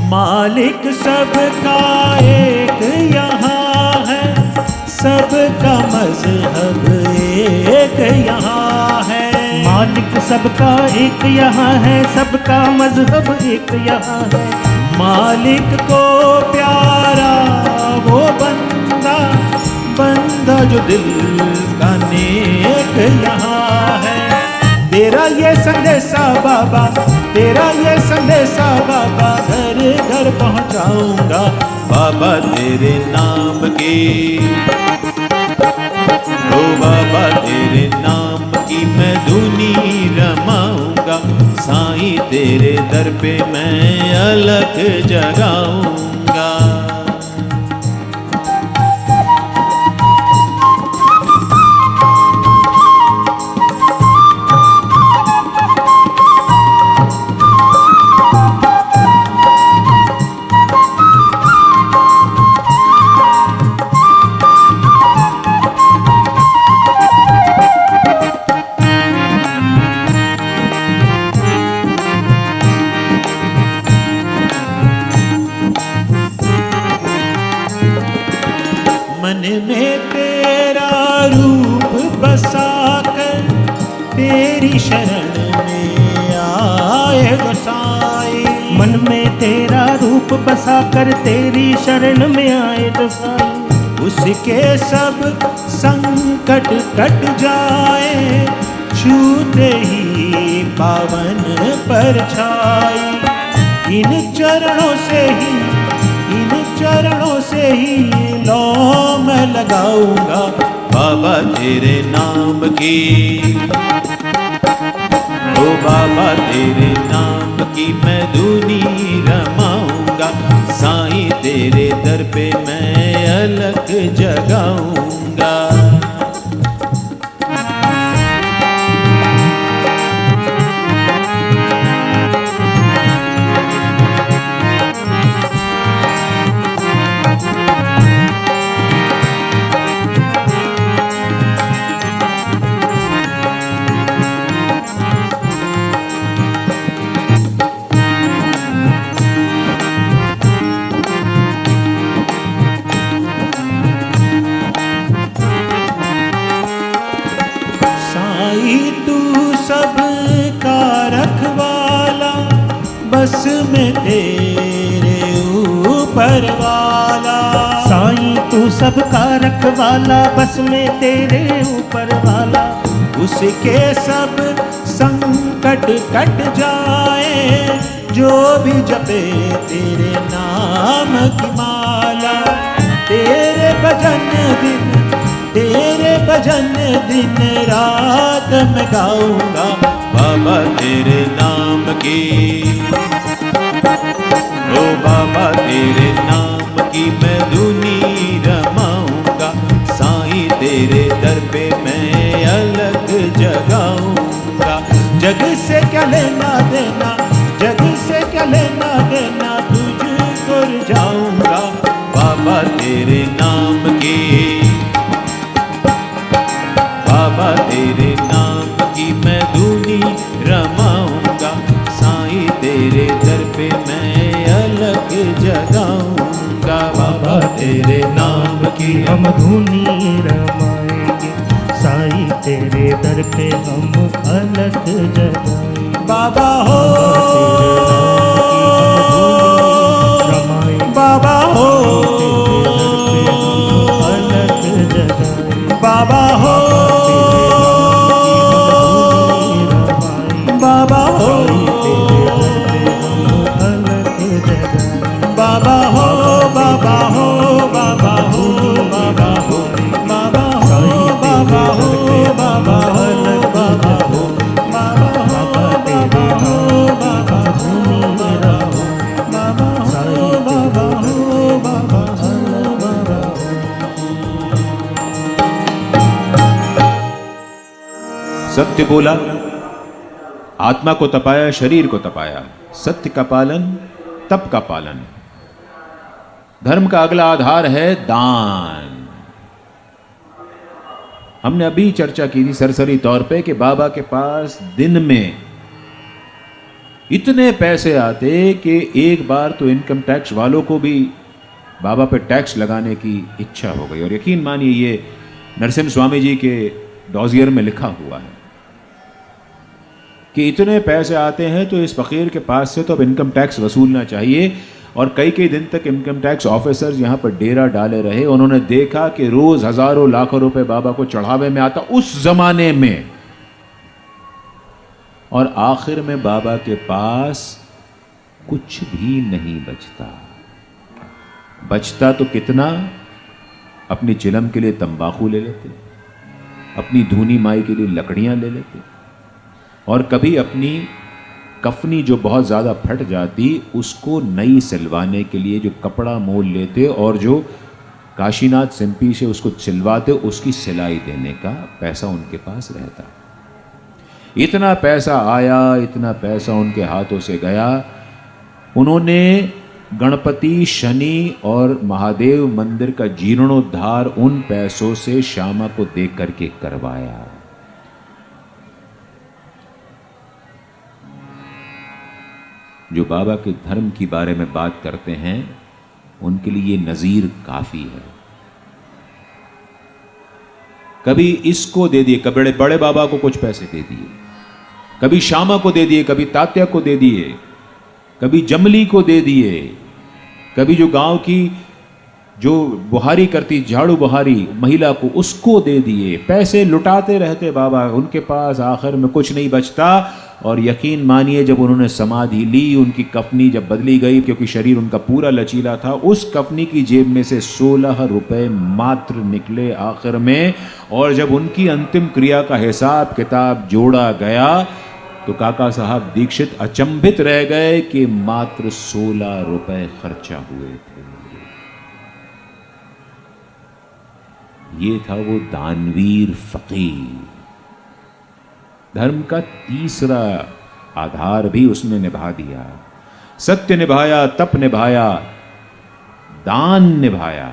[SPEAKER 1] मालिक सबका एक यहाँ है, सबका मजहब एक यहाँ है।
[SPEAKER 3] मालिक सबका एक यहाँ है, सबका मजहब एक यहाँ है।
[SPEAKER 1] मालिक को प्यारा वो बंदा, बंदा जो दिल का नेक यहाँ है। तेरा ये संदेशा बाबा, तेरा ये संदेशा बाबा, घर घर पहुँचाऊंगा। बाबा तेरे नाम की, ओ बाबा तेरे नाम की मैं धुनी रमाऊंगा। साईं तेरे दर पे मैं अलग जगाऊंगा। साई।
[SPEAKER 3] मन में तेरा रूप बसा कर तेरी शरण में आए जो साई।
[SPEAKER 1] उसके सब संकट कट जाए, छूते ही पावन परछाई। इन चरणों से ही लो मैं लगाऊंगा बाबा तेरे नाम की। ओ बाबा तेरे नाम की मैं धुनी रमाऊंगा, साईं तेरे दर पे मैं अलग जगाऊंगा। सबका रखवाला, बस में तेरे ऊपर वाला।
[SPEAKER 3] साईं तू सबका रखवाला, बस में तेरे ऊपर वाला।
[SPEAKER 1] उसके सब संकट कट जाए, जो भी जपे तेरे नाम की माला। तेरे भजन दिन रात मैं गाऊंगा बाबा तेरे नाम की। ओ बाबा तेरे नाम की मैं धुनी रमाऊंगा, साईं तेरे दर पे मैं अलग जगाऊंगा। जग से क्या लेना देना, जग से क्या लेना देना, तुझको जाऊंगा बाबा तेरे नाम की। बाबा तेरे नाम की मैं धुनी रमाऊंगा, साईं तेरे दर पे मैं अलग जगाऊंगा। बाबा तेरे नाम की
[SPEAKER 3] हम धुनी रमाएंगे, साईं तेरे दर पे हम अलग जगाएंगे।
[SPEAKER 1] बाबा हो बाबा हो बाबा हो बाबा हो बाबा हो बाबा हो बाबा हो बाबा हो बाबा हो बाबा हो बाबा हो बाबा हो बाबा हो बाबा हो बाबा हो बाबा हो बाबा हो बाबा हो।
[SPEAKER 2] सत्य बोला, आत्मा को तपाया, शरीर को तपाया। सत्य का पालन, तप का पालन। धर्म का अगला आधार है दान। हमने अभी चर्चा की थी सरसरी तौर पे कि बाबा के पास दिन में इतने पैसे आते कि एक बार तो इनकम टैक्स वालों को भी बाबा पे टैक्स लगाने की इच्छा हो गई। और यकीन मानिए ये नरसिम्हा स्वामी जी के डॉजियर में लिखा हुआ है कि इतने पैसे आते हैं तो इस फकीर के पास से तो अब इनकम टैक्स वसूलना चाहिए। और कई कई दिन तक इनकम टैक्स ऑफिसर्स यहाँ पर डेरा डाले रहे। उन्होंने देखा कि रोज हजारों लाखों रुपए बाबा को चढ़ावे में आता उस जमाने में। और आखिर में बाबा के पास कुछ भी नहीं बचता। बचता तो कितना, अपनी चिलम के लिए तंबाकू ले लेते, अपनी धूनी माई के लिए लकड़ियां ले लेते, और कभी अपनी कफनी जो बहुत ज़्यादा फट जाती उसको नई सिलवाने के लिए जो कपड़ा मोल लेते और जो काशीनाथ सिंपी से उसको सिलवाते उसकी सिलाई देने का पैसा उनके पास रहता। इतना पैसा आया, इतना पैसा उनके हाथों से गया। उन्होंने गणपति, शनि और महादेव मंदिर का जीर्णोद्धार उन पैसों से श्यामा को दे करके करवाया। जो बाबा के धर्म की बारे में बात करते हैं उनके लिए ये नज़ीर काफ़ी है। कभी इसको दे दिए, कभी बड़े बाबा को कुछ पैसे दे दिए, कभी श्यामा को दे दिए, कभी तात्या को दे दिए, कभी जमली को दे दिए, कभी जो गांव की जो बुहारी करती, झाड़ू बुहारी महिला को, उसको दे दिए। पैसे लुटाते रहते बाबा, उनके पास आखिर में कुछ नहीं बचता। और यकीन मानिए जब उन्होंने समाधि ली, उनकी कफनी जब बदली गई, क्योंकि शरीर उनका पूरा लचीला था, उस कफनी की जेब में से 16 रुपए मात्र निकले आखिर में। और जब उनकी अंतिम क्रिया का हिसाब किताब जोड़ा गया तो काका साहब दीक्षित अचंभित रह गए कि मात्र 16 रुपए खर्चा हुए थे। ये था वो दानवीर फकीर। धर्म का तीसरा आधार भी उसने निभा दिया। सत्य निभाया, तप निभाया, दान निभाया,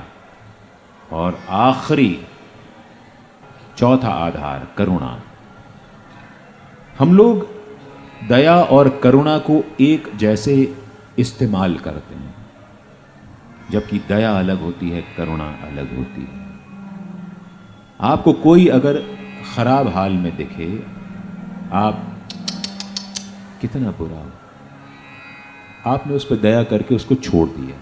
[SPEAKER 2] और आखिरी चौथा आधार करुणा। हम लोग दया और करुणा को एक जैसे इस्तेमाल करते हैं, जबकि दया अलग होती है, करुणा अलग होती है। आपको कोई अगर खराब हाल में दिखे, आप कितना बुरा हो, आपने उस पर दया करके उसको छोड़ दिया।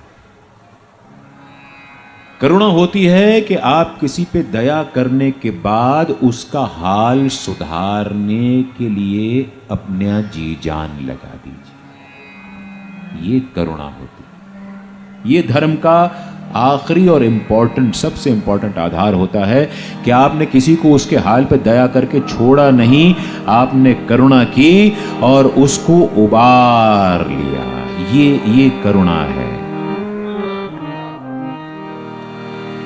[SPEAKER 2] करुणा होती है कि आप किसी पे दया करने के बाद उसका हाल सुधारने के लिए अपना जी जान लगा दीजिए। ये करुणा होती है। ये धर्म का आखिरी और इम्पोर्टेंट, सबसे इम्पोर्टेंट आधार होता है कि आपने किसी को उसके हाल पे दया करके छोड़ा नहीं, आपने करुणा की और उसको उबार लिया। ये करुणा है।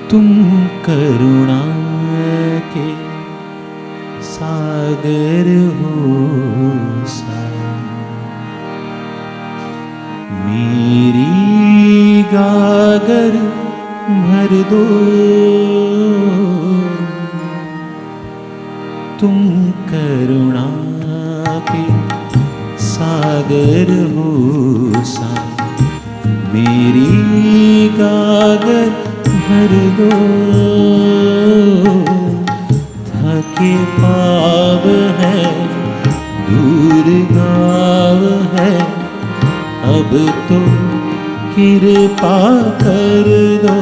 [SPEAKER 1] तुम करुणा के सागर हो मेरी गागर भर दो। तुम करुणा के सागर हो मेरी गागर भर दो। थके पाव है, दूर गाँव है, अब तो कृपा कर दो।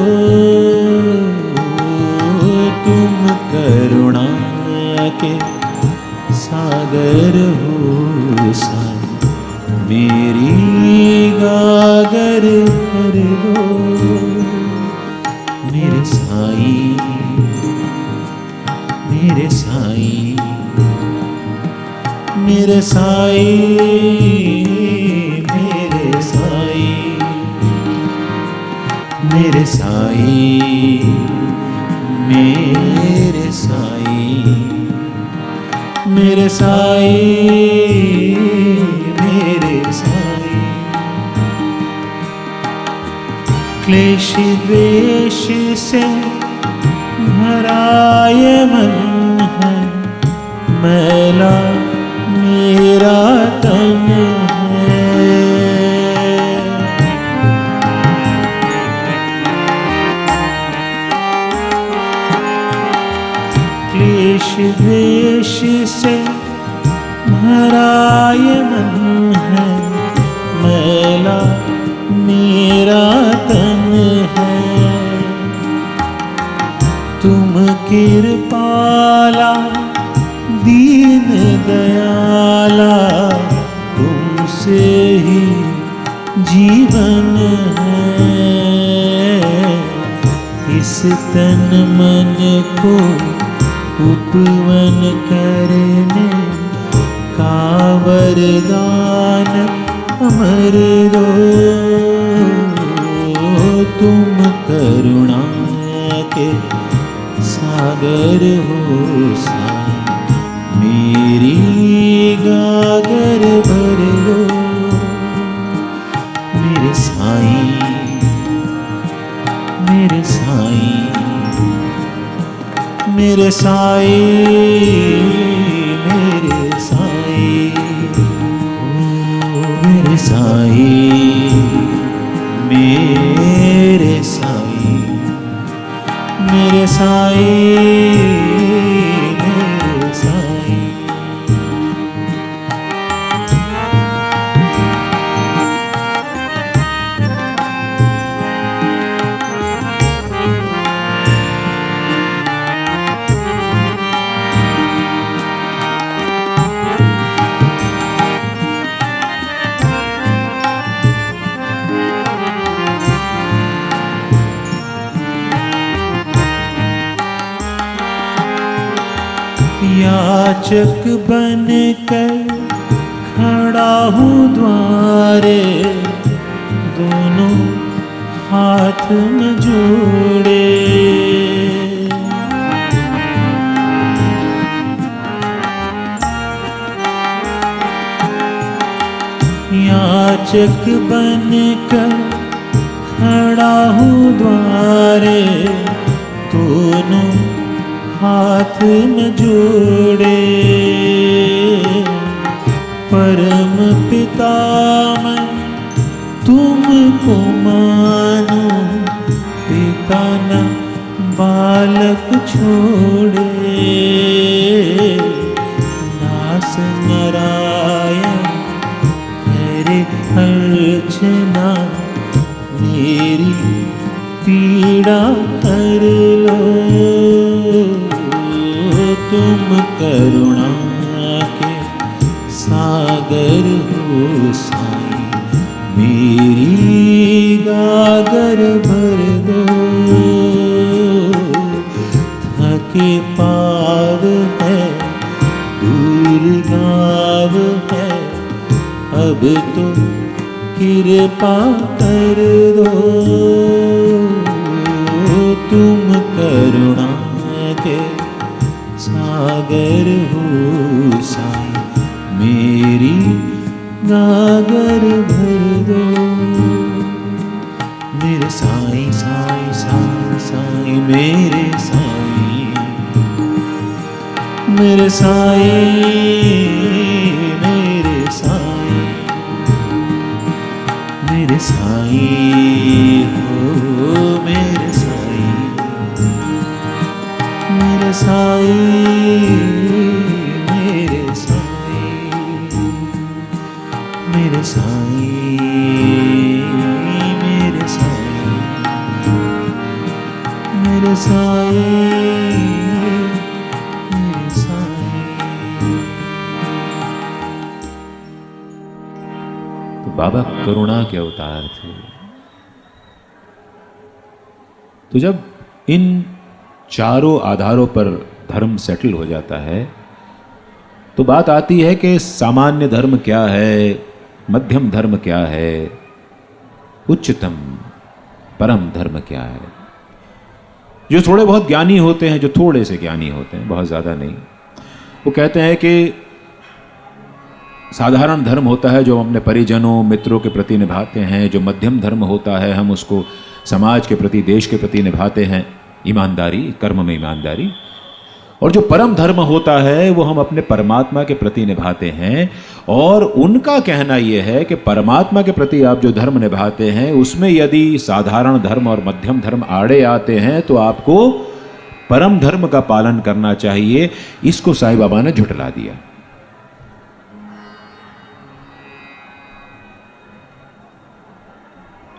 [SPEAKER 1] तुम करुणा के सागर हो मेरी गागर भर दो। मेरे साईं, मेरे साईं, मेरे साईं, मेरे साईं, मेरे साईं, मेरे साईं, मेरे साईं, मेरे साईं। क्लेश द्वेष से भरा ये मन है, मैला मेरा तन है। क्लेश द्वेष से भरा ये मन है, मैला मेरा तन है। तुम कृपाला दीन दयाला, तुमसे ही जीवन है। इस तन मन को उपवन करने का वरदान अमर दो। तुम करुणा के सागर हो मेरी गागर भर दो। मेरे साईं, मेरे साईं, मेरे साईं, मेरे साईं, मेरे साईं, मेरे साईं, मेरे साईं, मेरे साईं। याचक बन कर खड़ा हूँ द्वारे, दोनों हाथ में जोड़े। याचक बन कर खड़ा हूँ द्वारे, दोनों हाथ में जोड़े। परम पिता मैं तुमको मानूं, पिता न बालक छोड़े। दास नारायण करे अर्चना, मेरी पीड़ा कर लो। तुम करुणा के सागर हो साईं, मेरी गागर भर दो। थके पाव है दूर गाँव है, अब तो कृपा कर दो। तुम करुणा के सागर हो साईं, मेरी गागर भर दो। मेरे साईं साईं साईं साईं, मेरे साईं, मेरे साईं, मेरे साईं, मेरे साईं हो, मेरे साईं, मेरे साईं, मेरे साईं, मेरे साईं, मेरे साईं, मेरे साईं, मेरे साईं।
[SPEAKER 2] तो बाबा करुणा के अवतार थे। तो जब इन चारों आधारों पर धर्म सेटल हो जाता है, तो बात आती है कि सामान्य धर्म क्या है, मध्यम धर्म क्या है, उच्चतम परम धर्म क्या है। जो थोड़े बहुत ज्ञानी होते हैं, जो थोड़े से ज्ञानी होते हैं, बहुत ज़्यादा नहीं, वो कहते हैं कि साधारण धर्म होता है जो हम अपने परिजनों मित्रों के प्रति निभाते हैं। जो मध्यम धर्म होता है हम उसको समाज के प्रति, देश के प्रति निभाते हैं, ईमानदारी, कर्म में ईमानदारी। और जो परम धर्म होता है वो हम अपने परमात्मा के प्रति निभाते हैं। और उनका कहना यह है कि परमात्मा के प्रति आप जो धर्म निभाते हैं उसमें यदि साधारण धर्म और मध्यम धर्म आड़े आते हैं तो आपको परम धर्म का पालन करना चाहिए। इसको साईं बाबा ने झुठला दिया।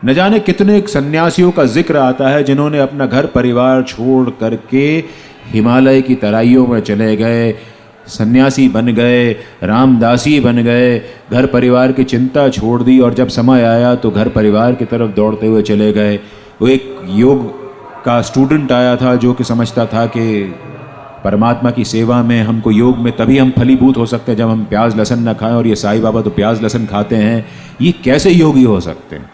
[SPEAKER 2] न जाने कितने सन्यासियों का जिक्र आता है जिन्होंने अपना घर परिवार छोड़ करके हिमालय की तराइयों में चले गए, सन्यासी बन गए, रामदासी बन गए, घर परिवार की चिंता छोड़ दी और जब समय आया तो घर परिवार की तरफ दौड़ते हुए चले गए। वो एक योग का स्टूडेंट आया था जो कि समझता था कि परमात्मा की सेवा में हमको योग में तभी हम फलीभूत हो सकते हैं जब हम प्याज लहसुन न खाएं, और ये साईं बाबा तो प्याज लहसुन खाते हैं, ये कैसे योगी हो सकते हैं।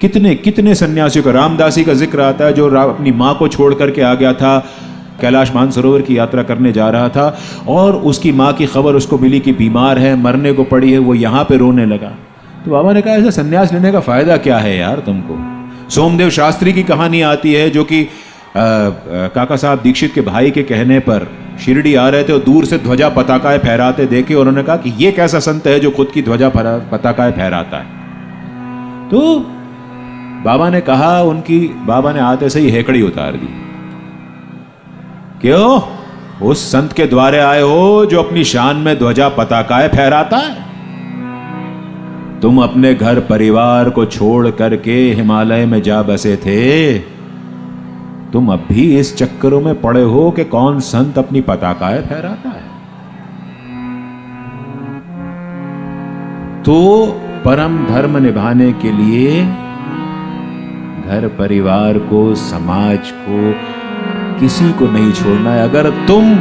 [SPEAKER 2] कितने कितने सन्यासियों का, रामदासी का जिक्र आता है जो अपनी माँ को छोड़ करके आ गया था, कैलाश मानसरोवर की यात्रा करने जा रहा था और उसकी माँ की खबर उसको मिली कि बीमार है, मरने को पड़ी है, वो यहाँ पे रोने लगा। तो बाबा ने कहा ऐसा सन्यास लेने का फायदा क्या है यार तुमको। सोमदेव शास्त्री की कहानी आती है जो कि काका साहब दीक्षित के भाई के कहने पर शिरडी आ रहे थे और दूर से ध्वजा पताकाएं फहराते देखे, उन्होंने कहा कि ये कैसा संत है जो खुद की ध्वजा पताकाएं फहराता है। तो बाबा ने कहा, बाबा ने आते से ही हेकड़ी उतार दी। क्यों? उस संत के द्वारे आए हो जो अपनी शान में ध्वजा पताकाएं फहराता है। तुम अपने घर परिवार को छोड़ करके हिमालय में जा बसे थे, तुम अब भी इस चक्करों में पड़े हो कि कौन संत अपनी पताकाएं फहराता है। तो परम धर्म निभाने के लिए घर परिवार को, समाज को, किसी को नहीं छोड़ना है। अगर तुम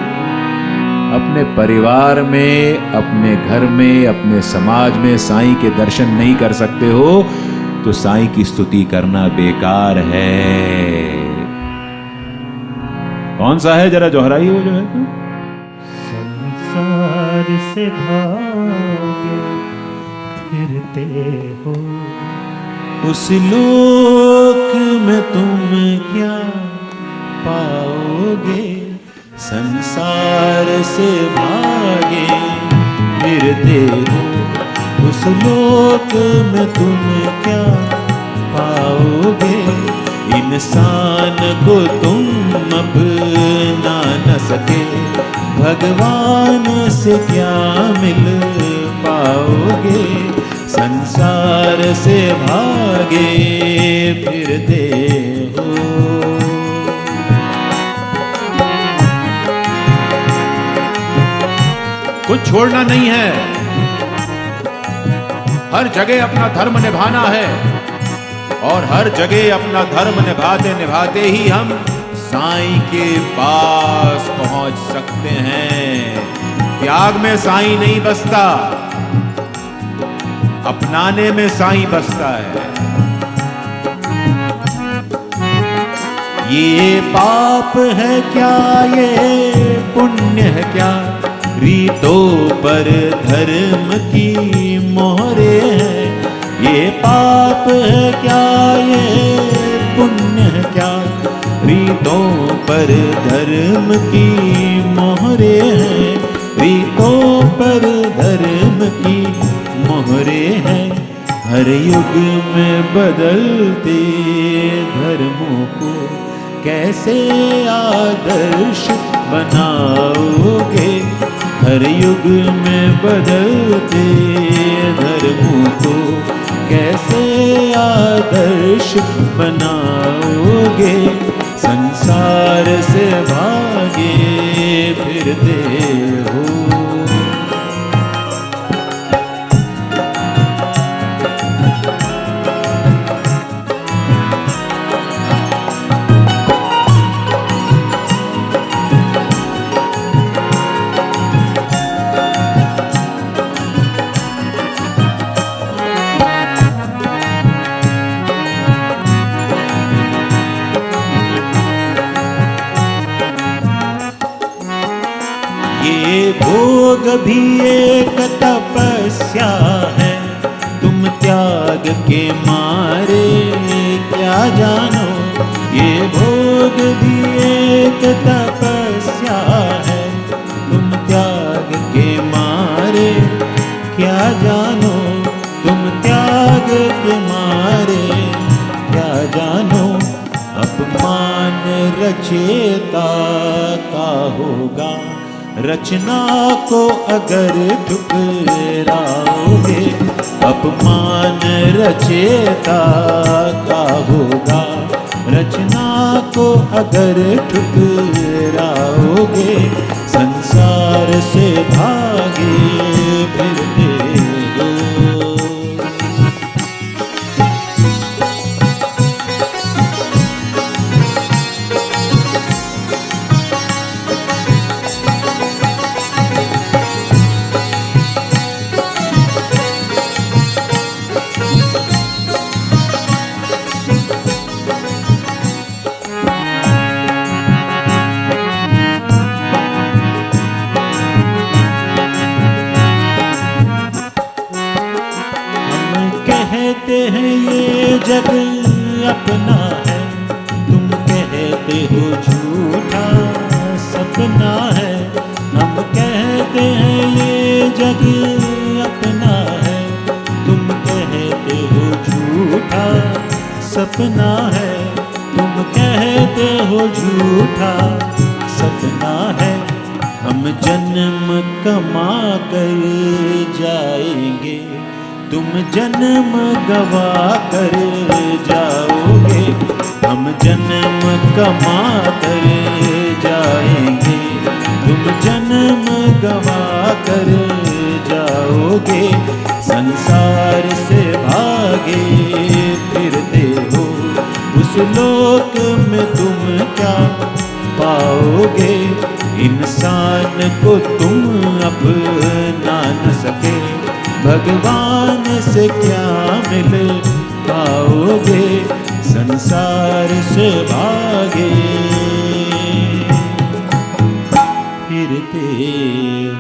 [SPEAKER 2] अपने परिवार में, अपने घर में, अपने समाज में साईं के दर्शन नहीं कर सकते हो तो साईं की स्तुति करना बेकार है। कौन सा है, जरा दोहराइए वो जो है।
[SPEAKER 3] संसार से भागे फिरते हो,
[SPEAKER 1] उस लोक में तुम क्या पाओगे। संसार से भागे फिरते हो, उस लोक में तुम क्या पाओगे। इंसान को तुम अपना न सके, भगवान से क्या मिल पाओगे। संसार से भागे फिरते हो।
[SPEAKER 2] कुछ छोड़ना नहीं है, हर जगह अपना धर्म निभाना है और हर जगह अपना धर्म निभाते निभाते ही हम साईं के पास पहुंच सकते हैं। त्याग में साईं नहीं बसता, अपनाने में साईं बसता है।
[SPEAKER 1] ये पाप है क्या, ये पुण्य है क्या, रीतों पर धर्म की मोहरे हैं। ये पाप है क्या, ये पुण्य है क्या, रीतों पर धर्म की मोहरे हैं। रीतों पर धर्म की मोहरे हैं। हर युग में बदलते धर्मों को कैसे आदर्श बनाओगे। हर युग में बदलते धर्मों को कैसे आदर्श बनाओगे। संसार से भागे फिरते हो। भोग भी एक तपस्या है, तुम त्याग के मारे क्या जानो। ये भोग भी एक तपस्या है, तुम त्याग के मारे क्या जानो। तुम त्याग के मारे क्या जानो। अपमान रचेता का होगा, रचना को अगर ठुकराओगे। अपमान रचेता का होगा, रचना को अगर ठुकराओगे। संसार से भागे फिरते हो। कहते हैं ये जग अपना है, तुम कहते हो झूठा सपना है। हम कहते हैं ये जग अपना है, तुम कहते हो झूठा सपना है। तुम कहते हो झूठा सपना है। हम जन्म कमा कर जाएंगे, तुम जन्म गवा कर जाओगे। हम जन्म कमा कर जाएंगे, तुम जन्म गवा कर जाओगे। संसार से भागे फिरते हो, इस लोक में तुम क्या पाओगे, इंसान को तुम अपना न सके, भगवान से क्या मिल पाओगे, संसार से भागे फिरते हो।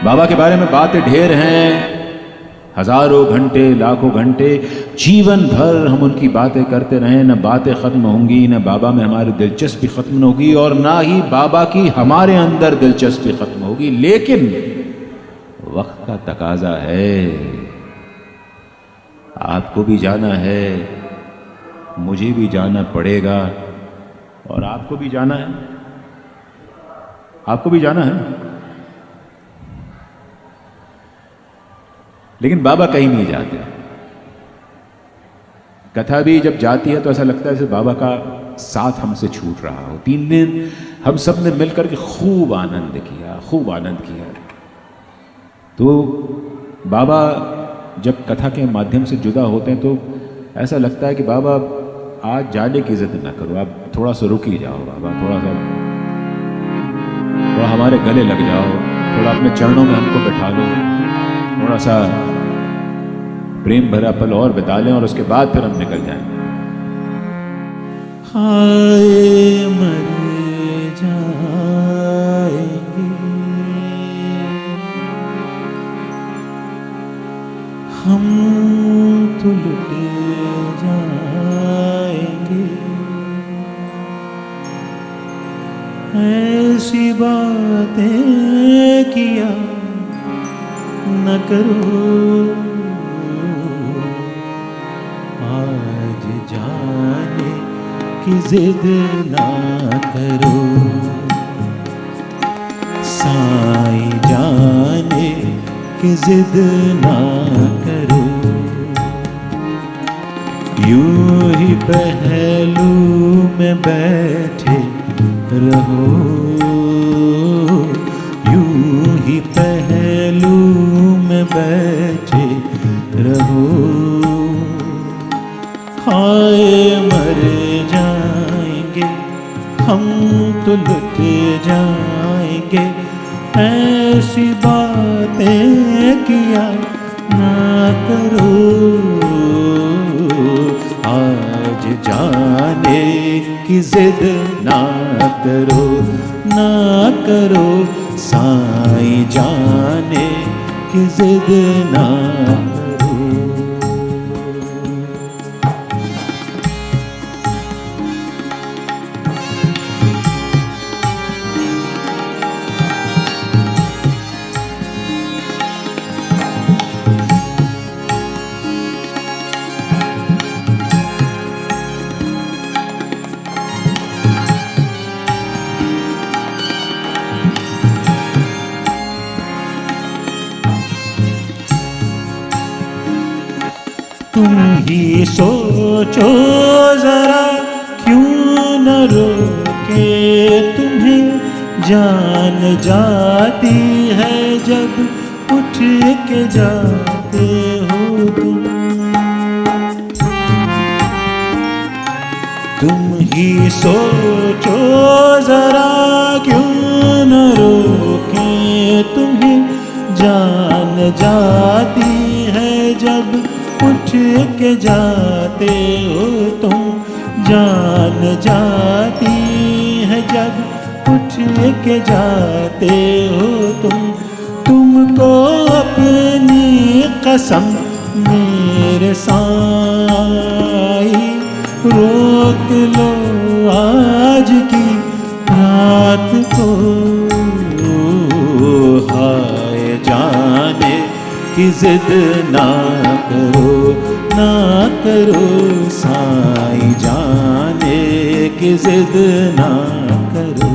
[SPEAKER 2] बाबा के बारे में बातें ढेर हैं, हजारों घंटे लाखों घंटे जीवन भर हम उनकी बातें करते रहें, न बातें खत्म होंगी, न बाबा में हमारी दिलचस्पी खत्म होगी और ना ही बाबा की हमारे अंदर दिलचस्पी खत्म होगी। लेकिन वक्त का तकाजा है, आपको भी जाना है, मुझे भी जाना पड़ेगा और आपको भी जाना है, आपको भी जाना है। लेकिन बाबा कहीं नहीं जाते। कथा भी जब जाती है तो ऐसा लगता है जैसे बाबा का साथ हमसे छूट रहा हो। 3 दिन हम सब ने मिलकर के खूब आनंद किया, खूब आनंद किया। तो बाबा जब कथा के माध्यम से जुदा होते हैं तो ऐसा लगता है कि बाबा आज जाने की जिद ना करो, आप थोड़ा सा रुक ही जाओ बाबा, थोड़ा हमारे गले लग जाओ, थोड़ा अपने चरणों में हमको बैठा लो, थोड़ा सा प्रेम भरा पल और बिता लें और उसके बाद फिर हम निकल जाएंगे।
[SPEAKER 1] हाय मर जाएंगे हम तो लुट जाएंगे, ऐसी बातें किया न करो, आज जाने की जिद ना करो, साईं जाने की जिद ना करो, यूं ही पहलू में बैठे रहो, यूं ही पहलू में बैठे रहो, हाय मर जाएंगे हम तो लुट जाएंगे, ऐसी बातें किया ना करो, आज जाने की जिद ना करो, ना करो, साईं जाने की जिद ना करो। तुम ही सोचो जरा क्यों न रोके तुम्हें, जान जाती है जब उठ के जाते हो तुम ही सोचो जरा क्यों न रोके तुम्हें, जान जाती है जब उठ के जाते हो तुम, जान जाती है जब उठ के जाते हो तुमको अपनी कसम मेरे साईं रोक लो आज की रात को, हाय जाने की जिद ना करो, ना करो, साईं जाने की जिद ना करो।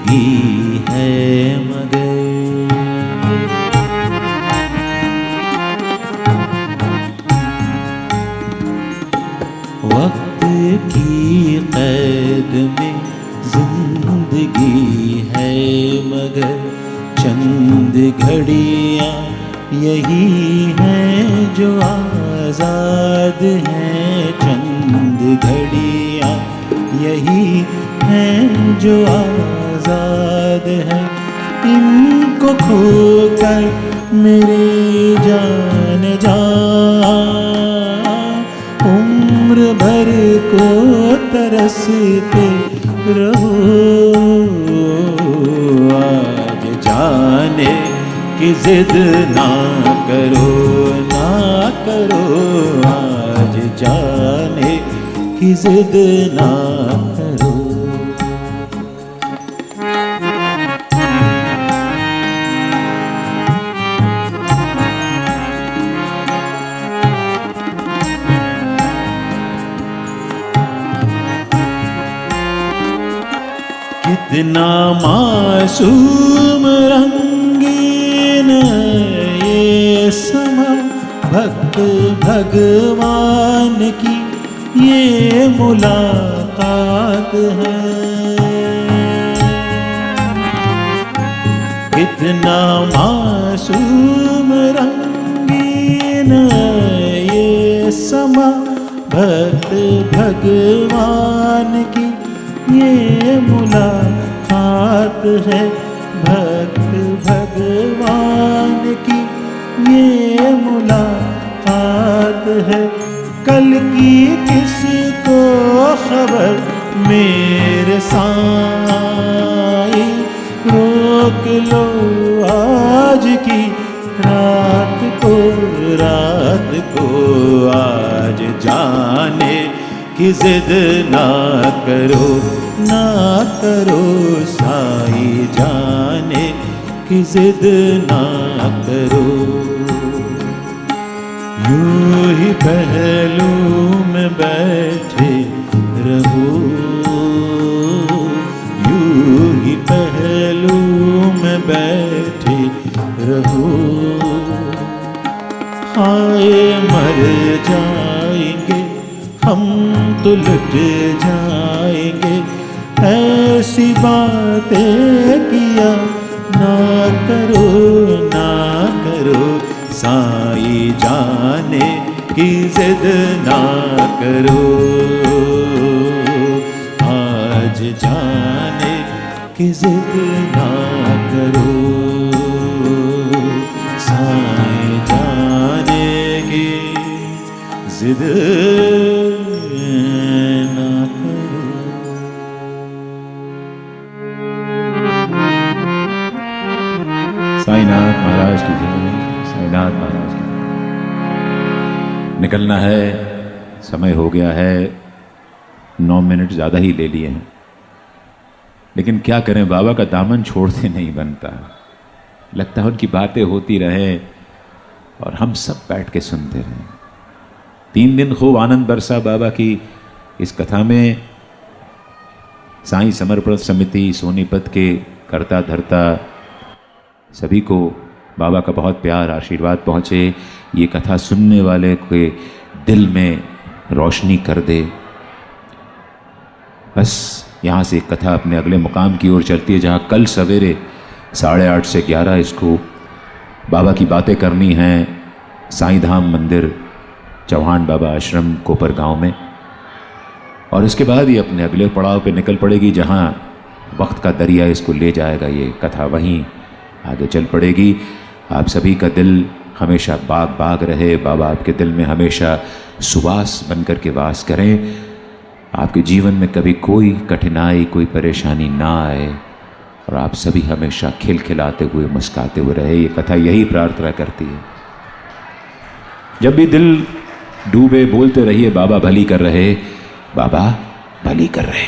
[SPEAKER 1] जिंदगी है मगर वक्त की कैद में जिंदगी है मगर चंद घड़ियाँ यही हैं जो आज़ाद हैं, चंद घड़ियाँ यही हैं जो आज़ाद हैं। इनको खोकर मेरे जान जा उम्र भर को तरसते रहो। आज जाने की जिद ना करो, ना करो, आज जाने की जिद ना करो। कितना मासूम रंगीन ये समा, भक्त भगवान की ये मुलाकात है। कितना मासूम रंगीन ये समा, भक्त भगवान की ये मुलाकात है। भक्त भगवान की ये मुलाकात है। कल की किसको खबर मेरे साईं, रोक लो आज की रात को, रात को। आज जाने की जिद ना करो, ना करो साईं, जाने की जिद ना करो। यूं ही पहलू में बैठे रहो, यूं ही पहलू में बैठे रहो। हाय मर जाएंगे हम तो लुट जाएंगे, ऐसी बातें किया ना करो, ना करो साईं, जाने की जिद ना करो। आज जाने की जिद ना करो, साईं जाने की जिद ना करो।
[SPEAKER 2] साईनाथ महाराज की जय, साईनाथ महाराज की। निकलना है, समय हो गया है, 9 मिनट ज़्यादा ही ले लिए हैं, लेकिन क्या करें, बाबा का दामन छोड़ते नहीं बनता। लगता है उनकी बातें होती रहें और हम सब बैठ के सुनते रहें। 3 दिन खूब आनंद बरसा बाबा की इस कथा में। साईं समर्पण समिति सोनीपत के करता धरता सभी को बाबा का बहुत प्यार आशीर्वाद पहुँचे। ये कथा सुनने वाले के दिल में रोशनी कर दे। बस यहाँ से एक कथा अपने अगले मुकाम की ओर चलती है, जहाँ कल सवेरे 8:30 से 11 इसको बाबा की बातें करनी हैं साईं धाम मंदिर चौहान बाबा आश्रम कोपर गांव में। और इसके बाद ये अपने अगले पड़ाव पे निकल पड़ेगी, जहाँ वक्त का दरिया इसको ले जाएगा। ये कथा वहीं आगे चल पड़ेगी। आप सभी का दिल हमेशा बाग बाग रहे, बाबा आपके दिल में हमेशा सुवास बनकर के वास करें। आपके जीवन में कभी कोई कठिनाई, कोई परेशानी ना आए और आप सभी हमेशा खिलखिलाते हुए, मुस्कुराते हुए रहे। ये कथा यही प्रार्थना करती है। जब भी दिल डूबे बोलते रहिए, बाबा भली कर रहे, बाबा भली कर रहे।